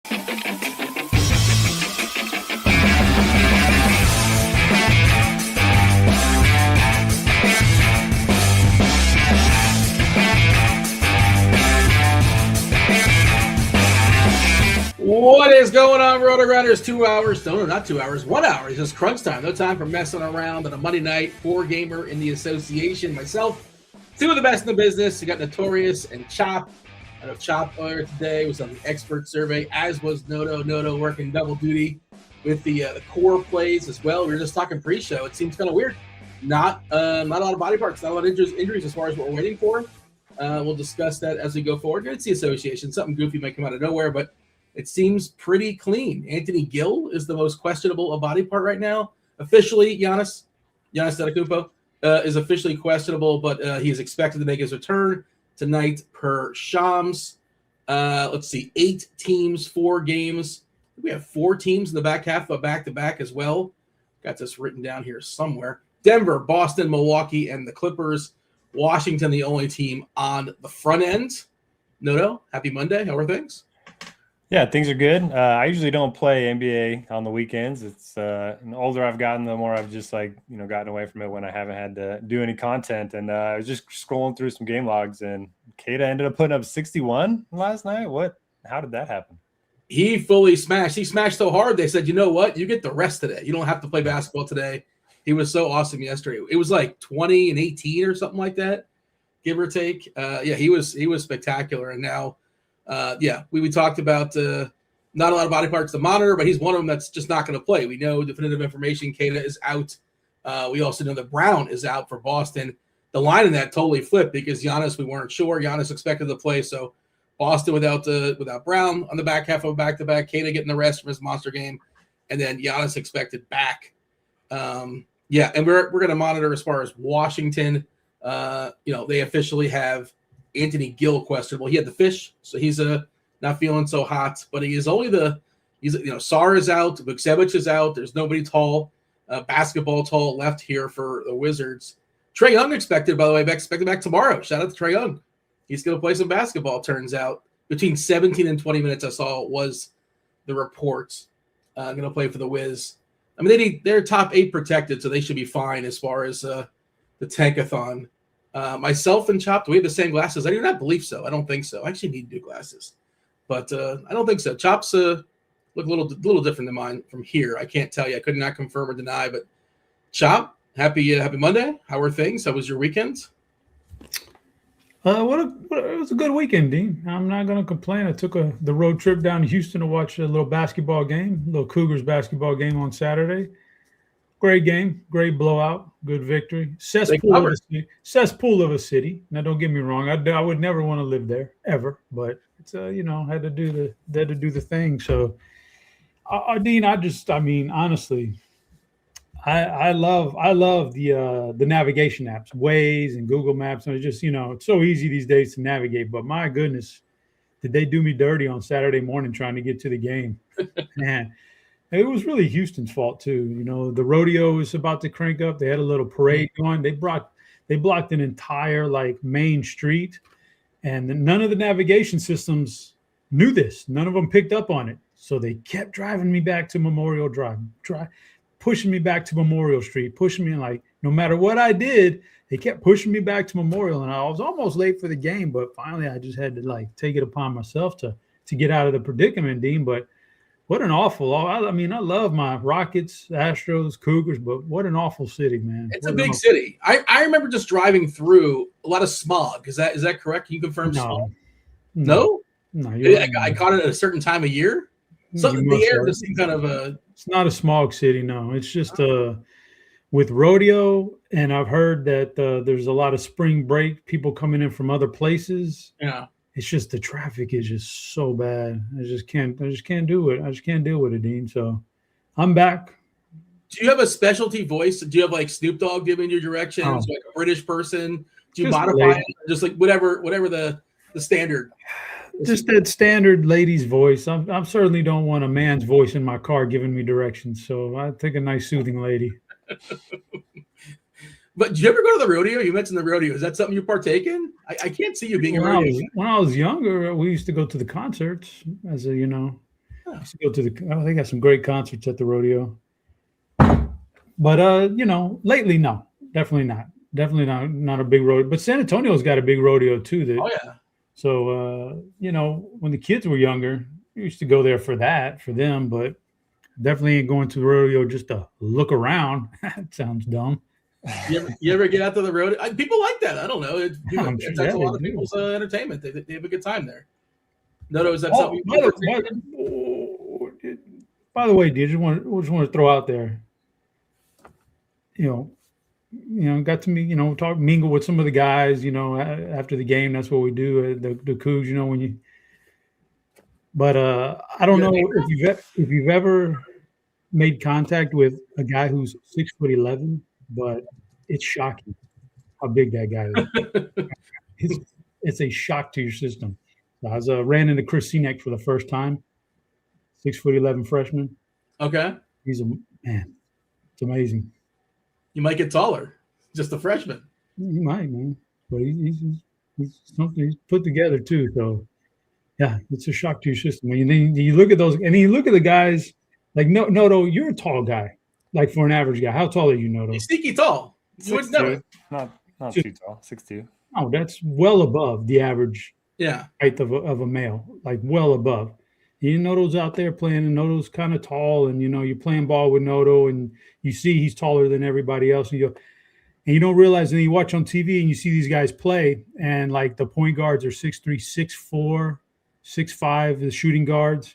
What is going on, RotoGrinders? 2 hours. No, not 2 hours. 1 hour. It's just crunch time. No time for messing around on a Monday night. 4-gamer in the association. Myself, two of the best in the business. You got Notorious and Chop. I know Chop earlier today was on the expert survey, as was Noto. Noto working double duty with the core plays as well. We were just talking pre-show. It seems kind of weird. Not a lot of body parts, not a lot of injuries as far as what we're waiting for. We'll discuss that as we go forward. It's the association. Something goofy might come out of nowhere, but it seems pretty clean. Anthony Gill is the most questionable body part right now. Officially, Giannis Antetokounmpo is officially questionable, but he is expected to make his return tonight per Shams. Let's see, 8 teams, 4 games. We have 4 teams in the back half of back-to-back as well. Got this written down here somewhere. Denver, Boston, Milwaukee, and the Clippers. Washington, the only team on the front end. Noto, happy Monday. How are things? Yeah, things are good. I usually don't play NBA on the weekends. It's the older I've gotten, the more I've just gotten away from it when I haven't had to do any content. And I was just scrolling through some game logs, and Keita ended up putting up 61 last night. How did that happen? He fully smashed. He smashed so hard they said, you know what? You get the rest today. You don't have to play basketball today. He was so awesome yesterday. It was like 20 and 18 or something like that, give or take. He was spectacular. And now. We talked about not a lot of body parts to monitor, but he's one of them that's just not going to play. We know definitive information. Keita is out. We also know that Brown is out for Boston. The line in that totally flipped because Giannis, we weren't sure. Giannis expected to play, so Boston without Brown on the back half of a back-to-back. Keita getting the rest from his monster game, and then Giannis expected back. And we're going to monitor as far as Washington. They officially have Anthony Gill questionable. He had the fish, so he's not feeling so hot. But he is only Sar is out, Vukcevic is out. There's nobody tall, basketball tall left here for the Wizards. Trae Young expected, by the way, expected back tomorrow. Shout out to Trae Young. He's going to play some basketball. Turns out between 17 and 20 minutes. I saw was the report. Going to play for the Wiz. I mean, they're top 8 protected, so they should be fine as far as the tankathon. Myself and Chop, do we have the same glasses? I do not believe so. I don't think so. I actually need new glasses, but I don't think so. Chop's look a little different than mine from here. I can't tell you. I could not confirm or deny. But Chop, happy Monday. How are things? How was your weekend? It was a good weekend, Dean. I'm not going to complain. I took the road trip down to Houston to watch a little basketball game, a little Cougars basketball game on Saturday. Great game, great blowout, good victory. Cesspool of a city. Now, don't get me wrong. I would never want to live there ever, but it's had to do the thing. So, Dean, honestly, I love the navigation apps, Waze and Google Maps. And it's just it's so easy these days to navigate. But my goodness, did they do me dirty on Saturday morning trying to get to the game? Man. It was really Houston's fault too. The rodeo was about to crank up. They had a little parade going. They blocked an entire main street, and none of the navigation systems knew this. None of them picked up on it. So they kept driving me back to Memorial Drive, pushing me back to Memorial Street, pushing me no matter what I did, they kept pushing me back to Memorial, and I was almost late for the game. But finally, I just had to take it upon myself to get out of the predicament, Dean. But what an awful – I love my Rockets, Astros, Cougars, but what an awful city, man. It's a big city. I remember just driving through a lot of smog. Is that correct? Can you confirm smog? No? No. I caught it at a certain time of year? The air just seemed kind of a – It's not a smog city, no. It's just with rodeo, and I've heard that there's a lot of spring break, people coming in from other places. Yeah. It's just the traffic is just so bad. I just can't do it. I just can't deal with it, Dean. So I'm back. Do you have a specialty voice? Do you have Snoop Dogg giving you directions, like a British person? Do you modify it? Just whatever the standard. Just that standard lady's voice. I certainly don't want a man's voice in my car giving me directions. So I take a nice soothing lady. But did you ever go to the rodeo? You mentioned the rodeo. Is that something you partake in? I can't see you being a rodeo. When I was younger, we used to go to the concerts as a, I used to go to they got some great concerts at the rodeo. But lately, no, definitely not. Definitely not a big rodeo. But San Antonio's got a big rodeo too. Oh yeah. So when the kids were younger, we used to go there for them, but definitely ain't going to the rodeo just to look around. That sounds dumb. You ever get out to the road? People like that. I don't know. It's a lot of do. people's entertainment. They have a good time there. No, is that something? By the way, dude, just want to throw out there. Got to meet, mingle with some of the guys. After the game, that's what we do. The Cougs, when you. But I don't know if you've ever made contact with a guy who's 6'11", but it's shocking how big that guy is. It's a shock to your system. So I ran into Chris Senek for the first time. 6'11" freshman. Okay. He's a man. It's amazing. You might get taller, just a freshman. He might, man. But he's something he's put together too. So yeah, it's a shock to your system. When you look at those, and you look at the guys like Noto, you're a tall guy. Like for an average guy, how tall are you, Noto? He's sneaky tall. You wouldn't know it. Not too tall. 6'2". Oh, that's well above the average height of a male. Like well above. You know Noto's out there playing, and Noto's kind of tall, and you're playing ball with Noto, and you see he's taller than everybody else, and you don't realize, and you watch on TV and you see these guys play, and like the point guards are 6'3", 6'4", 6'5", the shooting guards.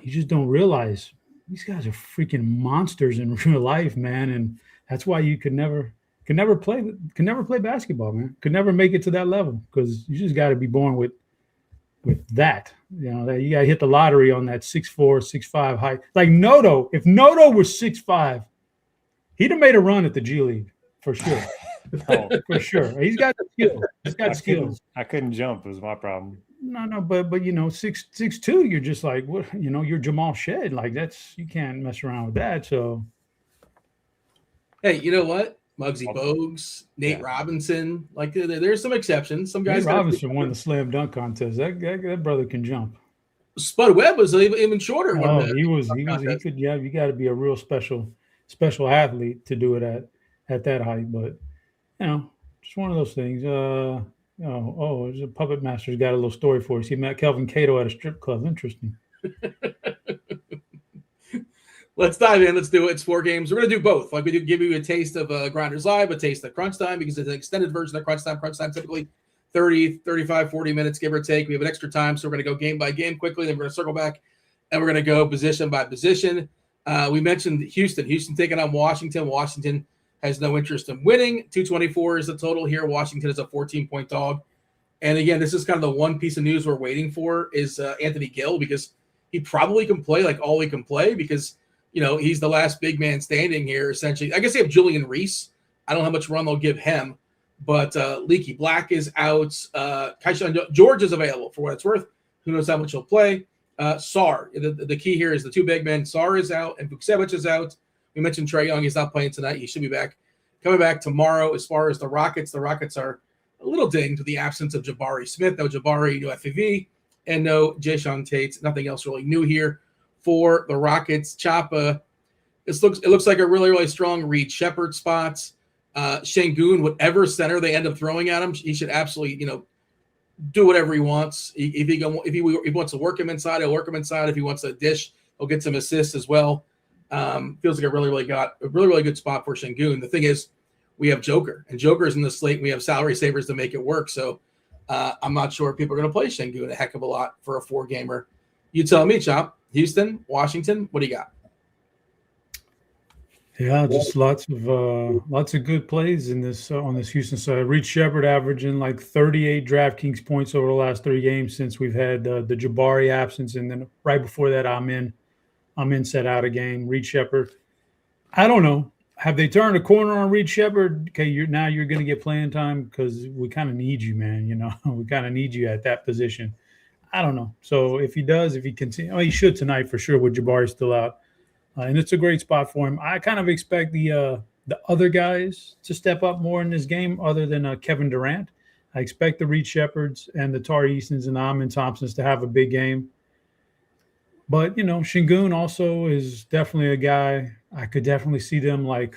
You just don't realize these guys are freaking monsters in real life, man, and that's why you could never play basketball, man. Could never make it to that level because you just got to be born with that. That you got to hit the lottery on that 6'4", 6'5" height. Like Noto, if Noto was 6'5", he'd have made a run at the G League for sure. For sure. He's got the skill. He's got skills. I couldn't jump was my problem. No, but 6'2", you're just like, what? You're Jamal Shed. Like you can't mess around with that. So, hey, you know what? Muggsy Bogues, Nate Robinson. Like there's some exceptions. Some guys. Nate Robinson won the slam dunk contest. That brother can jump. Spud Webb was even shorter. He could. Yeah, you got to be a real special athlete to do it at that height. But just one of those things. There's a puppet master's got a little story for us. He met Kelvin Cato at a strip club. Interesting. Let's dive in. Let's do it. It's 4 games. We're going to do both. Like we do give you a taste of Grinders Live, a taste of Crunch Time, because it's an extended version of Crunch Time. Crunch Time typically 30, 35, 40 minutes, give or take. We have an extra time, so we're going to go game by game quickly. Then we're going to circle back, and we're going to go position by position. We mentioned Houston. Houston taking on Washington. Washington has no interest in winning. 224 is the total here. Washington is a 14-point dog. And again, this is kind of the one piece of news we're waiting for is Anthony Gill, because he probably can play like all he can play because – he's the last big man standing here, essentially. I guess they have Julian Reese. I don't know how much run they'll give him, but Leaky Black is out. Kaishan George is available for what it's worth. Who knows how much he'll play? Sar. The key here is the 2 big men. Sar is out and Vucevic is out. We mentioned Trae Young. He's not playing tonight. He should be back. Coming back tomorrow. As far as the Rockets are a little dinged to the absence of Jabari Smith. No Jabari, no FEV, and no Jayshawn Tate. Nothing else really new here. For the Rockets, Chapa, it looks like a really, really strong Reed Shepherd spots. Şengün, whatever center they end up throwing at him, he should absolutely, do whatever he wants. If he wants to work him inside, he'll work him inside. If he wants to dish, he'll get some assists as well. Feels like a really good spot for Şengün. The thing is, we have Joker, and Joker's in the slate. We have salary savers to make it work. So I'm not sure people are going to play Şengün a heck of a lot for a 4-gamer. You tell me, Chop. Houston, Washington, what do you got? Yeah, just lots of good plays in this on this Houston side. Reed Shepherd averaging like 38 DraftKings points over the last 3 games since we've had the Jabari absence, and then right before that, I'm in set out a game. Reed Shepherd, I don't know. Have they turned a corner on Reed Shepherd? Okay, you're going to get playing time because we kind of need you, man. We kind of need you at that position. I don't know. So if he continues, he should tonight for sure with Jabari still out. And it's a great spot for him. I kind of expect the other guys to step up more in this game other than Kevin Durant. I expect the Reed Shepherds and the Tari Eastons and the Amin Thompsons to have a big game. But, Şengün also is definitely a guy I could definitely see them like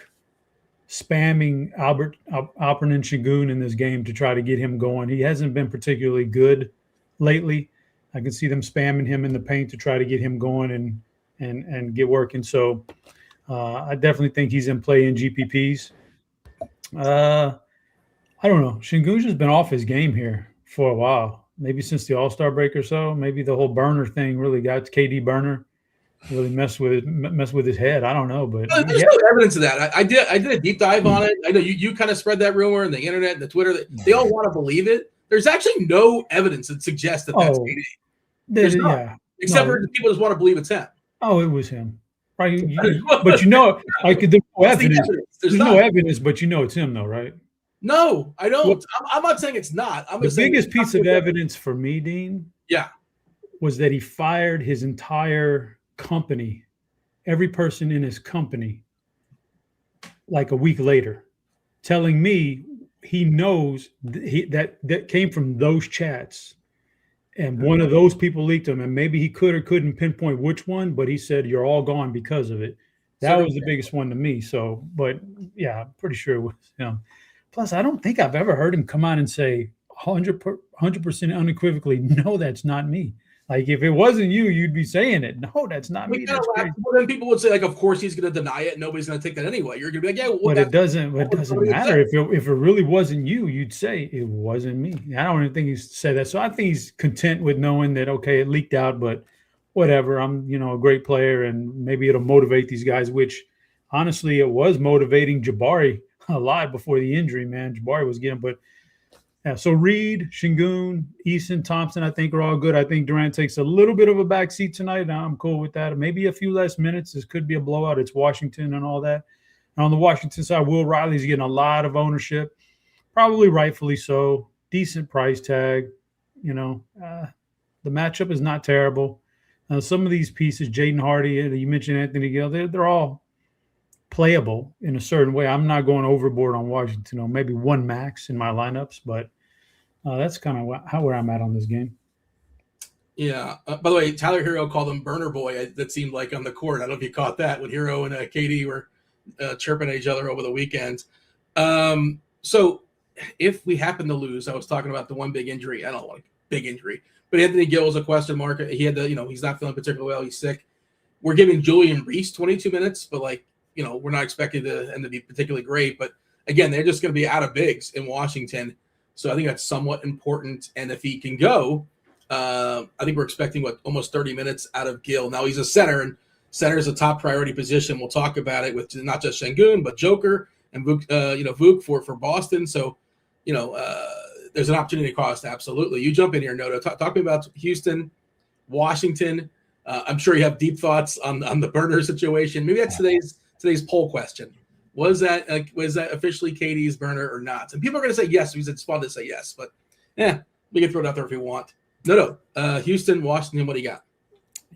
spamming Alperen and Şengün in this game to try to get him going. He hasn't been particularly good lately. I can see them spamming him in the paint to try to get him going and get working. So I definitely think he's in play in GPPs. I don't know. Şengün's just been off his game here for a while, maybe since the All-Star break or so. Maybe the whole burner thing really got KD burner, really messed with his head. I don't know, but there's no evidence of that. I did a deep dive on it. I know you kind of spread that rumor in the internet and the Twitter. They all want to believe it. There's actually no evidence that suggests that that's KD. There's not, yeah, except for the people just want to believe it's him. Oh, it was him, right? But like there's no evidence. There's no evidence, but it's him, though, right? No, I don't. Well, I'm not saying it's not. The biggest piece of evidence for me, Dean, was that he fired his entire company, every person in his company, like a week later, telling me he knows that came from those chats. And one of those people leaked him, and maybe he could or couldn't pinpoint which one, but he said, you're all gone because of it. That was the biggest one to me. So, but yeah, I'm pretty sure it was him. Plus, I don't think I've ever heard him come out and say 100% unequivocally, no, that's not me. Like, if it wasn't you, you'd be saying it. No, that's not me. That's crazy. Well, then people would say, like, of course he's going to deny it. Nobody's going to take that anyway. You're going to be like, yeah. Well, but it doesn't matter. If it really wasn't you, you'd say it wasn't me. I don't even think he's said that. So I think he's content with knowing that, okay, it leaked out, but whatever. I'm, a great player, and maybe it'll motivate these guys, which honestly, it was motivating Jabari a lot before the injury, man. Jabari was getting, but yeah, so Reed, Şengün, Eason, Thompson, I think are all good. I think Durant takes a little bit of a backseat tonight. I'm cool with that. Maybe a few less minutes. This could be a blowout. It's Washington and all that. And on the Washington side, Will Riley's getting a lot of ownership, probably rightfully so. Decent price tag. The matchup is not terrible. Some of these pieces, Jaden Hardy, you mentioned Anthony Gill, they're all playable in a certain way. I'm not going overboard on Washington. Maybe one max in my lineups, but that's kind of where I'm at on this game. Yeah. By the way, Tyler Hero called him Burner Boy. That seemed like on the court. I don't know if you caught that when Hero and KD were chirping at each other over the weekend. So if we happen to lose, I was talking about the one big injury. I don't know, like big injury, but Anthony Gill is a question mark. He had he's not feeling particularly well. He's sick. We're giving Julian Reese 22 minutes, but we're not expecting them to be particularly great. But again, they're just going to be out of bigs in Washington. So I think that's somewhat important. And if he can go, I think we're expecting almost 30 minutes out of Gill. Now he's a center, and center is a top priority position. We'll talk about it with not just Şengün, but Joker and Vuk for Boston. So, there's an opportunity cost. Absolutely. You jump in here, Noto. Talk to me about Houston, Washington. I'm sure you have deep thoughts on the burner situation. Maybe that's today's poll question. Was that officially KD's burner or not? And people are going to say yes because it's fun to say yes, but we can throw it out there if we want. No. Houston, Washington, what do you got?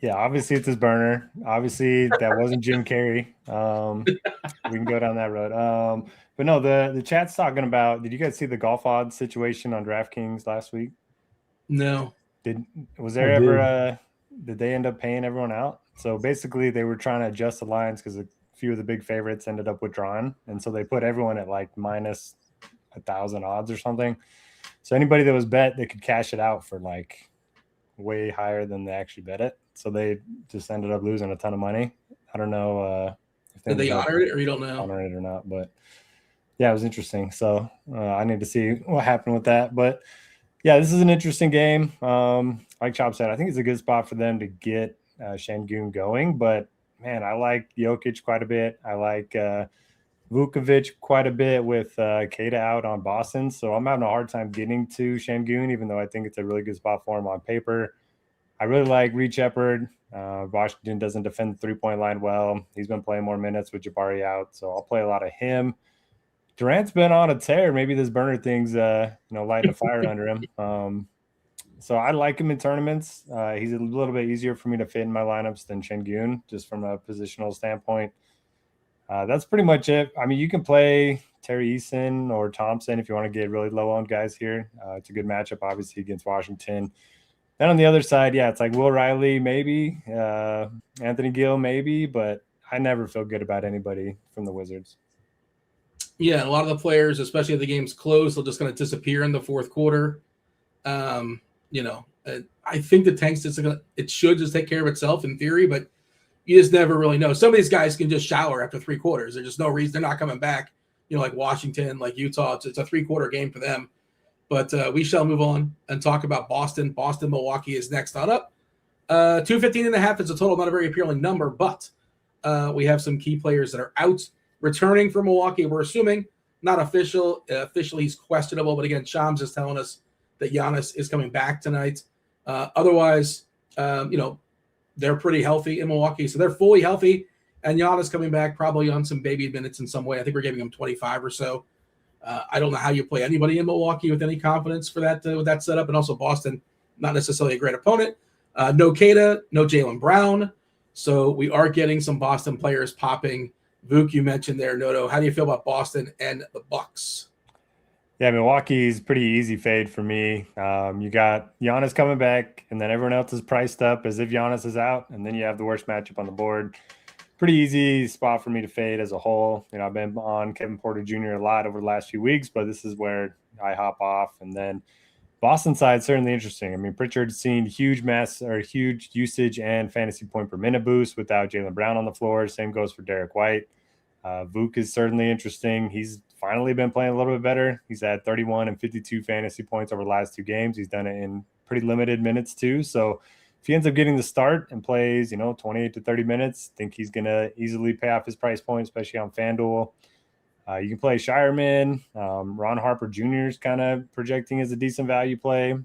Yeah, obviously it's his burner. Obviously that wasn't Jim Carrey. We can go down that road. But no, the chat's talking about. Did you guys see the golf odds situation on DraftKings last week? No. Did they end up paying everyone out? So basically, they were trying to adjust the lines because few of the big favorites ended up withdrawing, and so they put everyone at like minus 1,000 odds or something. So anybody that was bet, they could cash it out for like way higher than they actually bet it. So they just ended up losing a ton of money. I don't know if they honored it, or you don't know honored it or not, but yeah, it was interesting. So I need to see what happened with that. But yeah, this is an interesting game. Like Chop said, I think it's a good spot for them to get Şengün going, but man, I like Jokic quite a bit. I like Vukovic quite a bit with Kata out on Boston. So I'm having a hard time getting to Şengün, even though I think it's a really good spot for him on paper. I really like Reed Shepherd. Washington doesn't defend the three-point line well. He's been playing more minutes with Jabari out, so I'll play a lot of him. Durant's been on a tear. Maybe this burner thing's lighting a fire under him. So I like him in tournaments. He's a little bit easier for me to fit in my lineups than Şengün, just from a positional standpoint. That's pretty much it. I mean, you can play Terry Eason or Thompson if you want to get really low-owned guys here. It's a good matchup, obviously, against Washington. Then on the other side, yeah, it's like Will Riley, maybe. Anthony Gill, maybe. But I never feel good about anybody from the Wizards. Yeah, and a lot of the players, especially if the game's closed, they're just going to disappear in the fourth quarter. I think the tanks it should just take care of itself in theory, but you just never really know. Some of these guys can just shower after 3 quarters. There's just no reason they're not coming back. Like Washington, like Utah, it's a 3-quarter game for them. But we shall move on and talk about Boston. Milwaukee is next on up. 215.5 is a total, not a very appealing number, but we have some key players that are out. Returning for Milwaukee, we're assuming, not official. Officially, he's questionable. But again, Shams is telling us that Giannis is coming back tonight. Otherwise, they're pretty healthy in Milwaukee. So they're fully healthy. And Giannis coming back probably on some baby minutes in some way. I think we're giving him 25 or so. I don't know how you play anybody in Milwaukee with any confidence for that with that setup. And also Boston, not necessarily a great opponent. No Kata, no Jaylen Brown. So we are getting some Boston players popping. Vuk, you mentioned there, Noto. How do you feel about Boston and the Bucks? Yeah, Milwaukee's pretty easy fade for me. You got Giannis coming back, and then everyone else is priced up as if Giannis is out, and then you have the worst matchup on the board. Pretty easy spot for me to fade as a whole. I've been on Kevin Porter Jr. a lot over the last few weeks, but this is where I hop off. And then Boston side, certainly interesting. Pritchard's seen huge usage and fantasy point per minute boost without Jaylen Brown on the floor. Same goes for Derek White. Vuk is certainly interesting. He's finally been playing a little bit better. He's had 31 and 52 fantasy points over the last 2 games. He's done it in pretty limited minutes too. So if he ends up getting the start and plays, 28 to 30 minutes, I think he's going to easily pay off his price point, especially on FanDuel. You can play Shireman. Ron Harper Jr. is kind of projecting as a decent value play.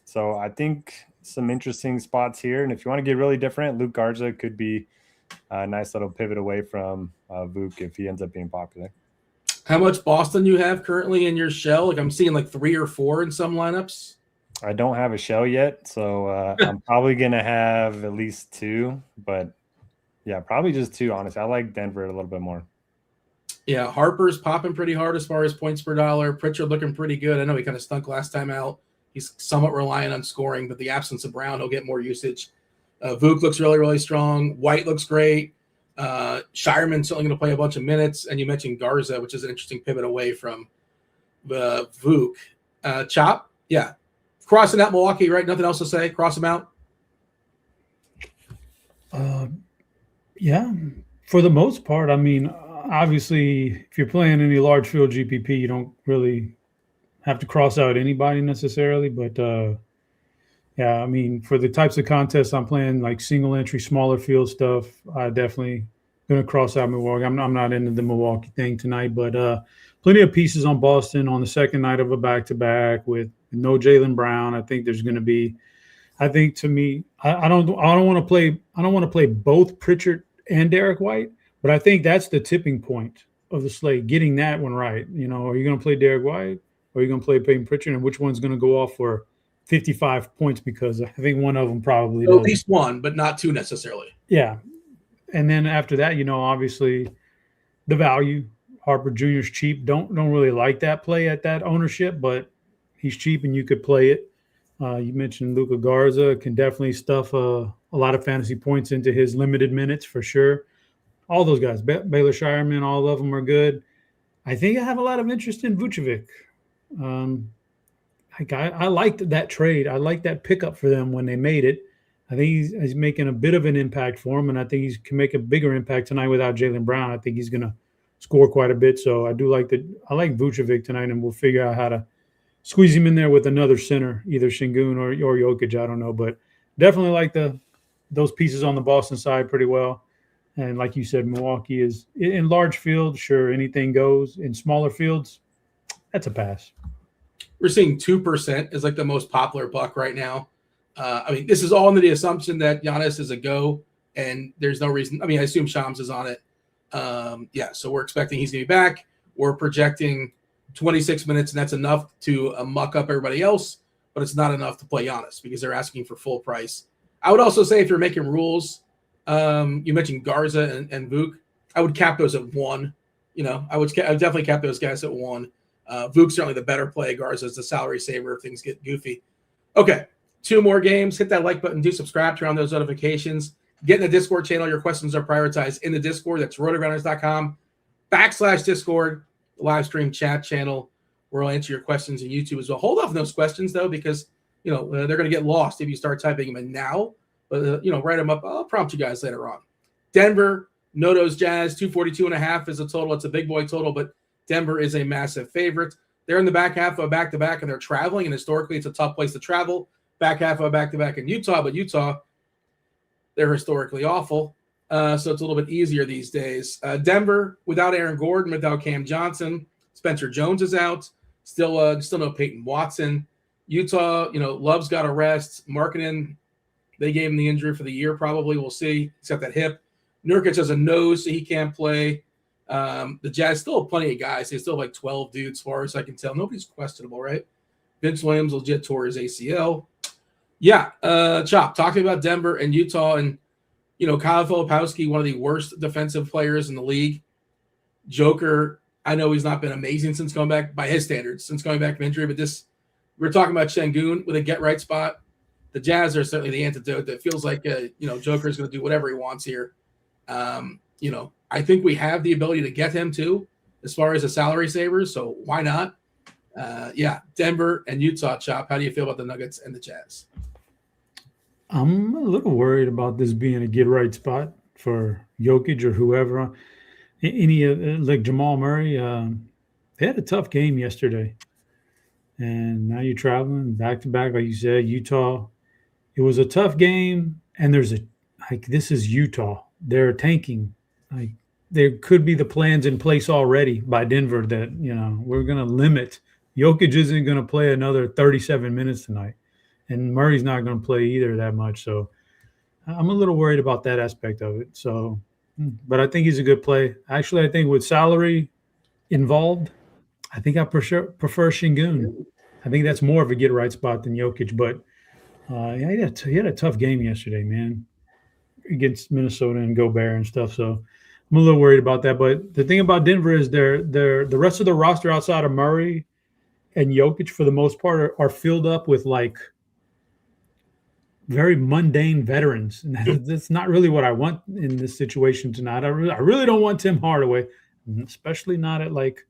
So I think some interesting spots here. And if you want to get really different, Luke Garza could be a nice little pivot away from Vuk if he ends up being popular. How much Boston you have currently in your shell? I'm seeing 3 or 4 in some lineups. I don't have a shell yet, so I'm probably going to have at least 2. But, yeah, probably just 2, honestly. I like Denver a little bit more. Yeah, Harper's popping pretty hard as far as points per dollar. Pritchard looking pretty good. I know he kind of stunk last time out. He's somewhat reliant on scoring, but the absence of Brown, he'll get more usage. Vuk looks really, really strong. White looks great. Shireman's certainly going to play a bunch of minutes. And you mentioned Garza, which is an interesting pivot away from Vuk. Chop, yeah. Crossing out Milwaukee, right? Nothing else to say? Cross them out? Yeah, for the most part. Obviously, if you're playing any large field GPP, you don't really have to cross out anybody necessarily. But, for the types of contests I'm playing, like single entry, smaller field stuff, I definitely going to cross out Milwaukee. I'm not into the Milwaukee thing tonight, but plenty of pieces on Boston on the second night of a back-to-back with no Jaylen Brown. I think there's going to be. I think to me, I don't want to play both Pritchard and Derek White, but I think that's the tipping point of the slate. Getting that one right. Are you going to play Derek White or are you going to play Peyton Pritchard, and which one's going to go off for 55 points? Because I think one of them probably at least one, but not 2 necessarily. Yeah, and then after that, obviously the value. Harper Jr. is cheap. Don't really like that play at that ownership, but he's cheap and you could play it. You mentioned Luka Garza can definitely stuff a lot of fantasy points into his limited minutes for sure. All those guys, Baylor Shireman, all of them are good. I think I have a lot of interest in Vucevic. I liked that trade. I liked that pickup for them when they made it. I think he's making a bit of an impact for him, and I think he can make a bigger impact tonight without Jaylen Brown. I think he's going to score quite a bit. So I like Vucevic tonight, and we'll figure out how to squeeze him in there with another center, either Şengün or Jokic. I don't know, but definitely like those pieces on the Boston side pretty well. And like you said, Milwaukee is in large fields. Sure, anything goes. In smaller fields, that's a pass. We're seeing 2% is the most popular buck right now. This is all under the assumption that Giannis is a go, and there's no reason. I assume Shams is on it. So we're expecting he's going to be back. We're projecting 26 minutes, and that's enough to muck up everybody else, but it's not enough to play Giannis because they're asking for full price. I would also say if you're making rules, you mentioned Garza and Vuk, I would cap those at 1. I would definitely cap those guys at 1. Vuk's certainly the better play. Garza's the salary saver if things get goofy. Okay, 2 more games. Hit that like button. Do subscribe. Turn on those notifications. Get in the Discord channel. Your questions are prioritized in the Discord. That's rotogrinders.com/Discord, the live stream chat channel where I'll answer your questions in YouTube as well. Hold off on those questions, though, because, they're going to get lost if you start typing them in now. But, write them up. I'll prompt you guys later on. Denver, Noto's Jazz, 242.5 is a total. It's a big boy total, but Denver is a massive favorite. They're in the back half of a back-to-back, and they're traveling, and historically it's a tough place to travel. Back half of a back-to-back in Utah, but Utah, they're historically awful. So it's a little bit easier these days. Denver, without Aaron Gordon, without Cam Johnson, Spencer Jones is out. Still no Peyton Watson. Utah, Love's got a rest. Markkanen, they gave him the injury for the year probably. We'll see, except that hip. Nurkic has a nose, so he can't play. The Jazz still have plenty of guys. They still have like 12 dudes, as far as I can tell. Nobody's questionable, right? Vince Williams legit tore his ACL. Yeah, Chop, talking about Denver and Utah and, Kyle Filipowski, one of the worst defensive players in the league. Joker, I know he's not been amazing since going back, by his standards, since going back from injury, but we're talking about Şengün with a get-right spot. The Jazz are certainly the antidote. That feels like, Joker is going to do whatever he wants here. I think we have the ability to get him, too, as far as a salary saver, so why not? Denver and Utah, Chop. How do you feel about the Nuggets and the Jazz? I'm a little worried about this being a get-right spot for Jokic or whoever. Any like Jamal Murray, they had a tough game yesterday. And now you're traveling back-to-back, like you said, Utah. It was a tough game, and this is Utah. They're tanking. Like, there could be the plans in place already by Denver that, we're going to limit. Jokic isn't going to play another 37 minutes tonight, and Murray's not going to play either that much. So I'm a little worried about that aspect of it. So, but I think he's a good play. Actually, I think with salary involved, I think I prefer Şengün. I think that's more of a get-right spot than Jokic. But he had a tough game yesterday, man, against Minnesota and Gobert and stuff. So I'm a little worried about that. But the thing about Denver is the rest of the roster outside of Murray and Jokic, for the most part, are filled up with like very mundane veterans. And that's not really what I want in this situation tonight. I really don't want Tim Hardaway, especially not at like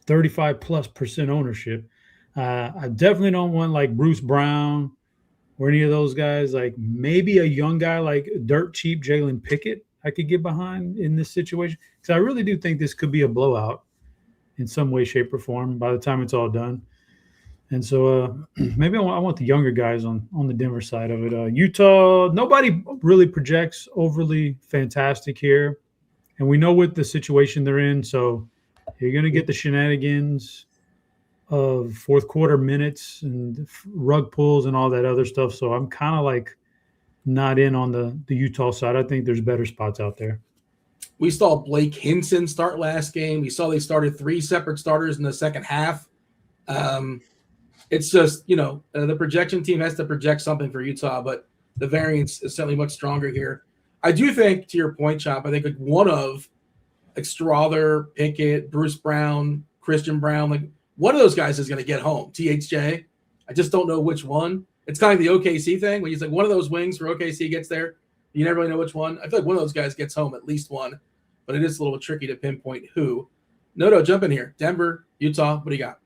35+% ownership. I definitely don't want like Bruce Brown or any of those guys. Like maybe a young guy like dirt cheap Jalen Pickett I could get behind in this situation, because I really do think this could be a blowout in some way, shape, or form by the time it's all done. And so maybe I want the younger guys on the Denver side of it. Utah, nobody really projects overly fantastic here. And we know what the situation they're in. So you're going to get the shenanigans of fourth quarter minutes and rug pulls and all that other stuff. So I'm kind of like not in on the Utah side. I think there's better spots out there. We saw Blake Hinson start last game. We saw they started 3 separate starters in the second half. It's just, the projection team has to project something for Utah, but the variance is certainly much stronger here. I do think, to your point, Chop, I think like one of like Strawther, Pickett, Bruce Brown, Christian Brown, like one of those guys is going to get home. THJ, I just don't know which one. It's kind of like the OKC thing when he's like one of those wings for OKC gets there. You never really know which one. I feel like one of those guys gets home, at least one, but it is a little bit tricky to pinpoint who. Noto, jump in here. Denver, Utah, what do you got?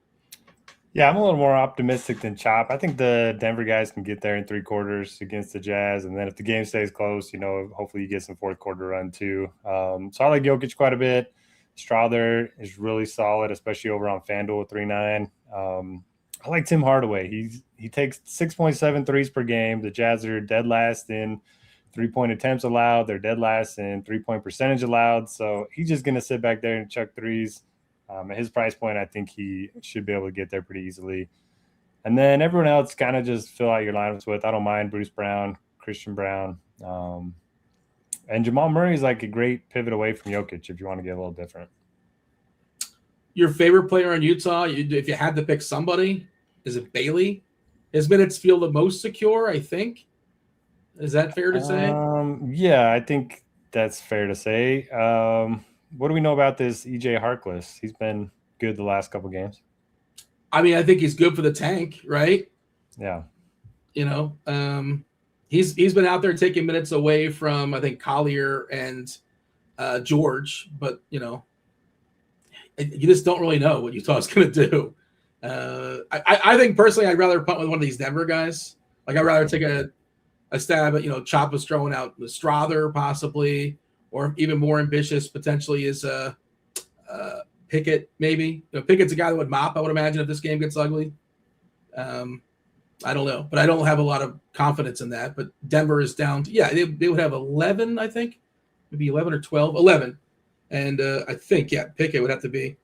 Yeah, I'm a little more optimistic than Chop. I think the Denver guys can get there in 3 quarters against the Jazz, and then if the game stays close, hopefully you get some fourth quarter run too. So I like Jokic quite a bit. Strawther is really solid, especially over on FanDuel at 3.9. I like Tim Hardaway. He takes 6.7 threes per game. The Jazz are dead last in 3-point attempts allowed. They're dead last in 3-point percentage allowed. So he's just going to sit back there and chuck threes. At his price point, I think he should be able to get there pretty easily. And then everyone else kind of just fill out your lineups with. I don't mind Bruce Brown, Christian Brown. And Jamal Murray is like a great pivot away from Jokic if you want to get a little different. Your favorite player in Utah, if you had to pick somebody, is it Bailey? His minutes feel the most secure, I think. Is that fair to say? Yeah, I think that's fair to say. What do we know about this EJ Harkless? He's been good the last couple games. I mean, I think he's good for the tank, right? Yeah. He's been out there taking minutes away from, I think, Collier and George, but you just don't really know what Utah's going to do. I think personally, I'd rather punt with one of these Denver guys. Like, I'd rather take a stab at, Chop was throwing out the Strother possibly, or even more ambitious potentially is Pickett maybe. Pickett's a guy that would mop, I would imagine, if this game gets ugly. I don't know, but I don't have a lot of confidence in that. But Denver is down. They would have 11, I think, maybe 11 or 12, 11. And I think, Pickett would have to be.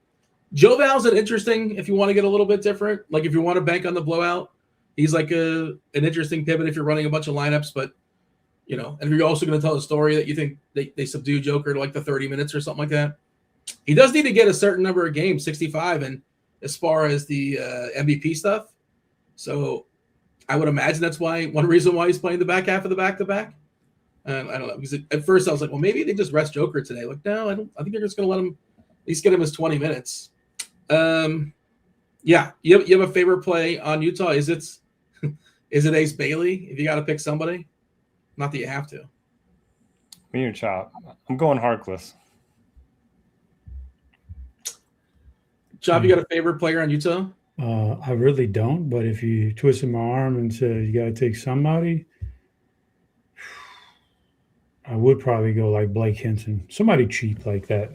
Joe Val's an interesting, if you want to get a little bit different, like if you want to bank on the blowout, he's like an interesting pivot if you're running a bunch of lineups. But, and if you're also going to tell a story that you think they subdue Joker to like the 30 minutes or something like that, he does need to get a certain number of games, 65, and as far as the MVP stuff. So I would imagine that's one reason why he's playing the back half of the back-to-back. I don't know, because at first I was like, well, maybe they just rest Joker today. Like, no, I don't. I think they're just going to let him at least get him his 20 minutes. You have a favorite play on Utah? Is it Ace Bailey? If you got to pick somebody, not that you have to. Me or Chop? I'm going Harkless. Chop, you got a favorite player on Utah? I really don't, but if you twisted my arm and said you got to take somebody, I would probably go like Blake Hinson. Somebody cheap like that.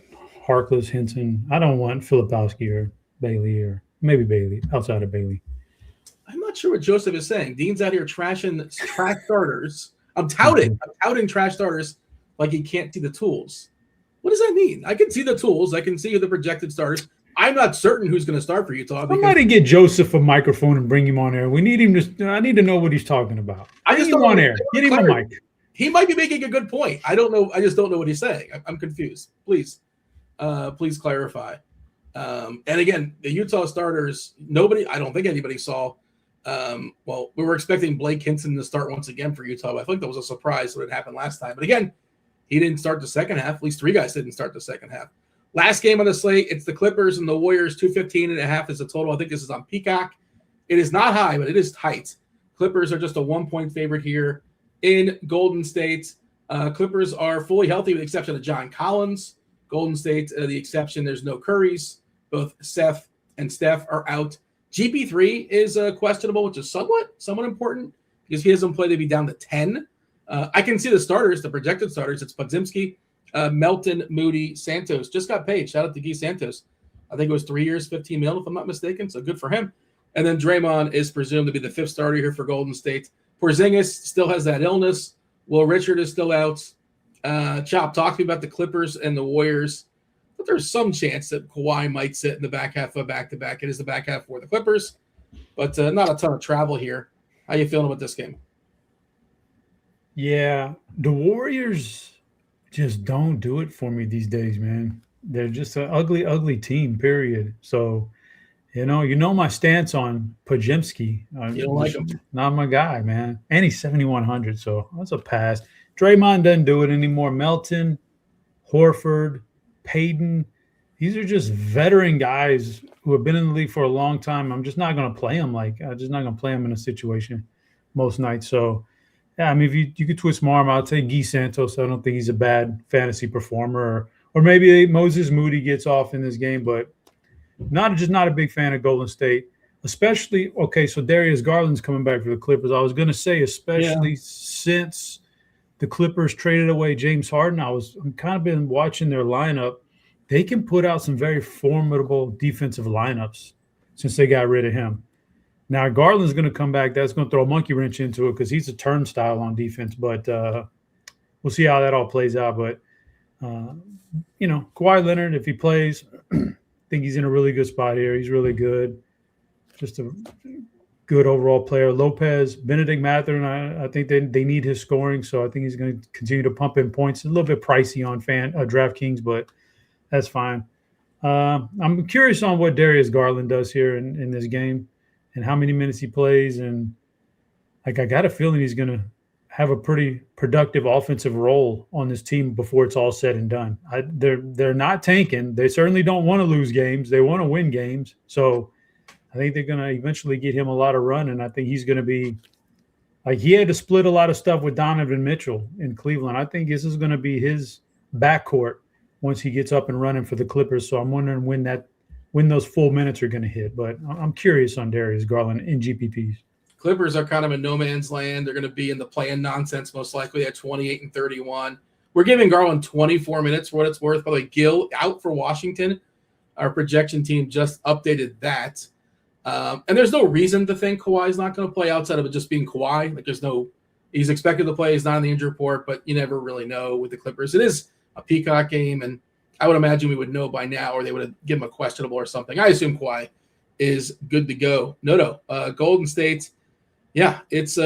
Harkless, Hinson. I don't want Filipowski or Bailey, or maybe Bailey, outside of Bailey. I'm not sure what Joseph is saying. Dean's out here trashing trash starters. I'm touting trash starters like he can't see the tools. What does that mean? I can see the tools. I can see the projected starters. I'm not certain who's going to start for Utah. Somebody get Joseph a microphone and bring him on air. We need him to. I need to know what he's talking about. Get him on air. Get him a mic. He might be making a good point. I don't know. I just don't know what he's saying. I'm confused. Please clarify. And again, the Utah starters, I don't think anybody saw. We were expecting Blake Hinson to start once again for Utah, but I think that was a surprise when it happened last time. But again, he didn't start the second half. At least three guys didn't start the second half. Last game on the slate, it's the Clippers and the Warriors. 215.5 is the total. I think this is on Peacock. It is not high, but it is tight. Clippers are just a 1-point favorite here in Golden State. Clippers are fully healthy with the exception of John Collins. Golden State, the exception, there's no Currys. Both Seth and Steph are out. GP3 is questionable, which is somewhat important because he doesn't play to be down to 10. I can see the starters, the projected starters. It's Podziemski, Melton, Moody, Santos. Just got paid. Shout out to Guy Santos. I think it was 3 years, $15 million, if I'm not mistaken. So good for him. And then Draymond is presumed to be the fifth starter here for Golden State. Porzingis still has that illness. Will Richard is still out. Chop, talk to me about the Clippers and the Warriors. But there's some chance that Kawhi might sit in the back half of a back-to-back. It is the back half for the Clippers, but not a ton of travel here. How you feeling about this game? Yeah, the Warriors just don't do it for me these days, man. They're just an ugly, ugly team, period. So, you know my stance on Podziemski. You don't like him? Not my guy, man. And he's 7,100, so that's a pass. Draymond doesn't do it anymore. Melton, Horford, Payton, these are just veteran guys who have been in the league for a long time. I'm just not going to play them. I'm just not going to play them in a situation most nights. So, yeah, I mean, if you could twist my arm, I'll take Guy Santos. I don't think he's a bad fantasy performer. Or maybe Moses Moody gets off in this game, but not a big fan of Golden State. Especially, okay, so Darius Garland's coming back for the Clippers. I was going to say, especially since the Clippers traded away James Harden, I'm kind of been watching their lineup. They can put out some very formidable defensive lineups since they got rid of him. Now, Garland's going to come back. That's going to throw a monkey wrench into it because he's a turnstile on defense. But we'll see how that all plays out. But, Kawhi Leonard, if he plays, I think he's in a really good spot here. He's really good. Just a good overall player. Lopez, Benedict Mathurin, I think they need his scoring. So I think he's going to continue to pump in points. A little bit pricey on DraftKings, but that's fine. I'm curious on what Darius Garland does here in this game and how many minutes he plays. And I got a feeling he's going to have a pretty productive offensive role on this team before it's all said and done. They're not tanking. They certainly don't want to lose games. They want to win games. So I think they're going to eventually get him a lot of run, and I think he's going to be Like he had to split a lot of stuff with Donovan Mitchell in Cleveland. I think this is going to be his backcourt once he gets up and running for the Clippers. So I'm wondering when those full minutes are going to hit. But I'm curious on Darius Garland in GPPs. Clippers are kind of in no man's land. They're going to be in the play-in nonsense most likely at 28 and 31. We're giving Garland 24 minutes for what it's worth. By the way, Gill out for Washington. Our projection team just updated that. And there's no reason to think Kawhi's not going to play outside of it just being Kawhi. Like he's expected to play. He's not on the injury report, but you never really know with the Clippers. It is a Peacock game, and I would imagine we would know by now, or they would give him a questionable or something. I assume Kawhi is good to go. No. Golden State. Yeah, it's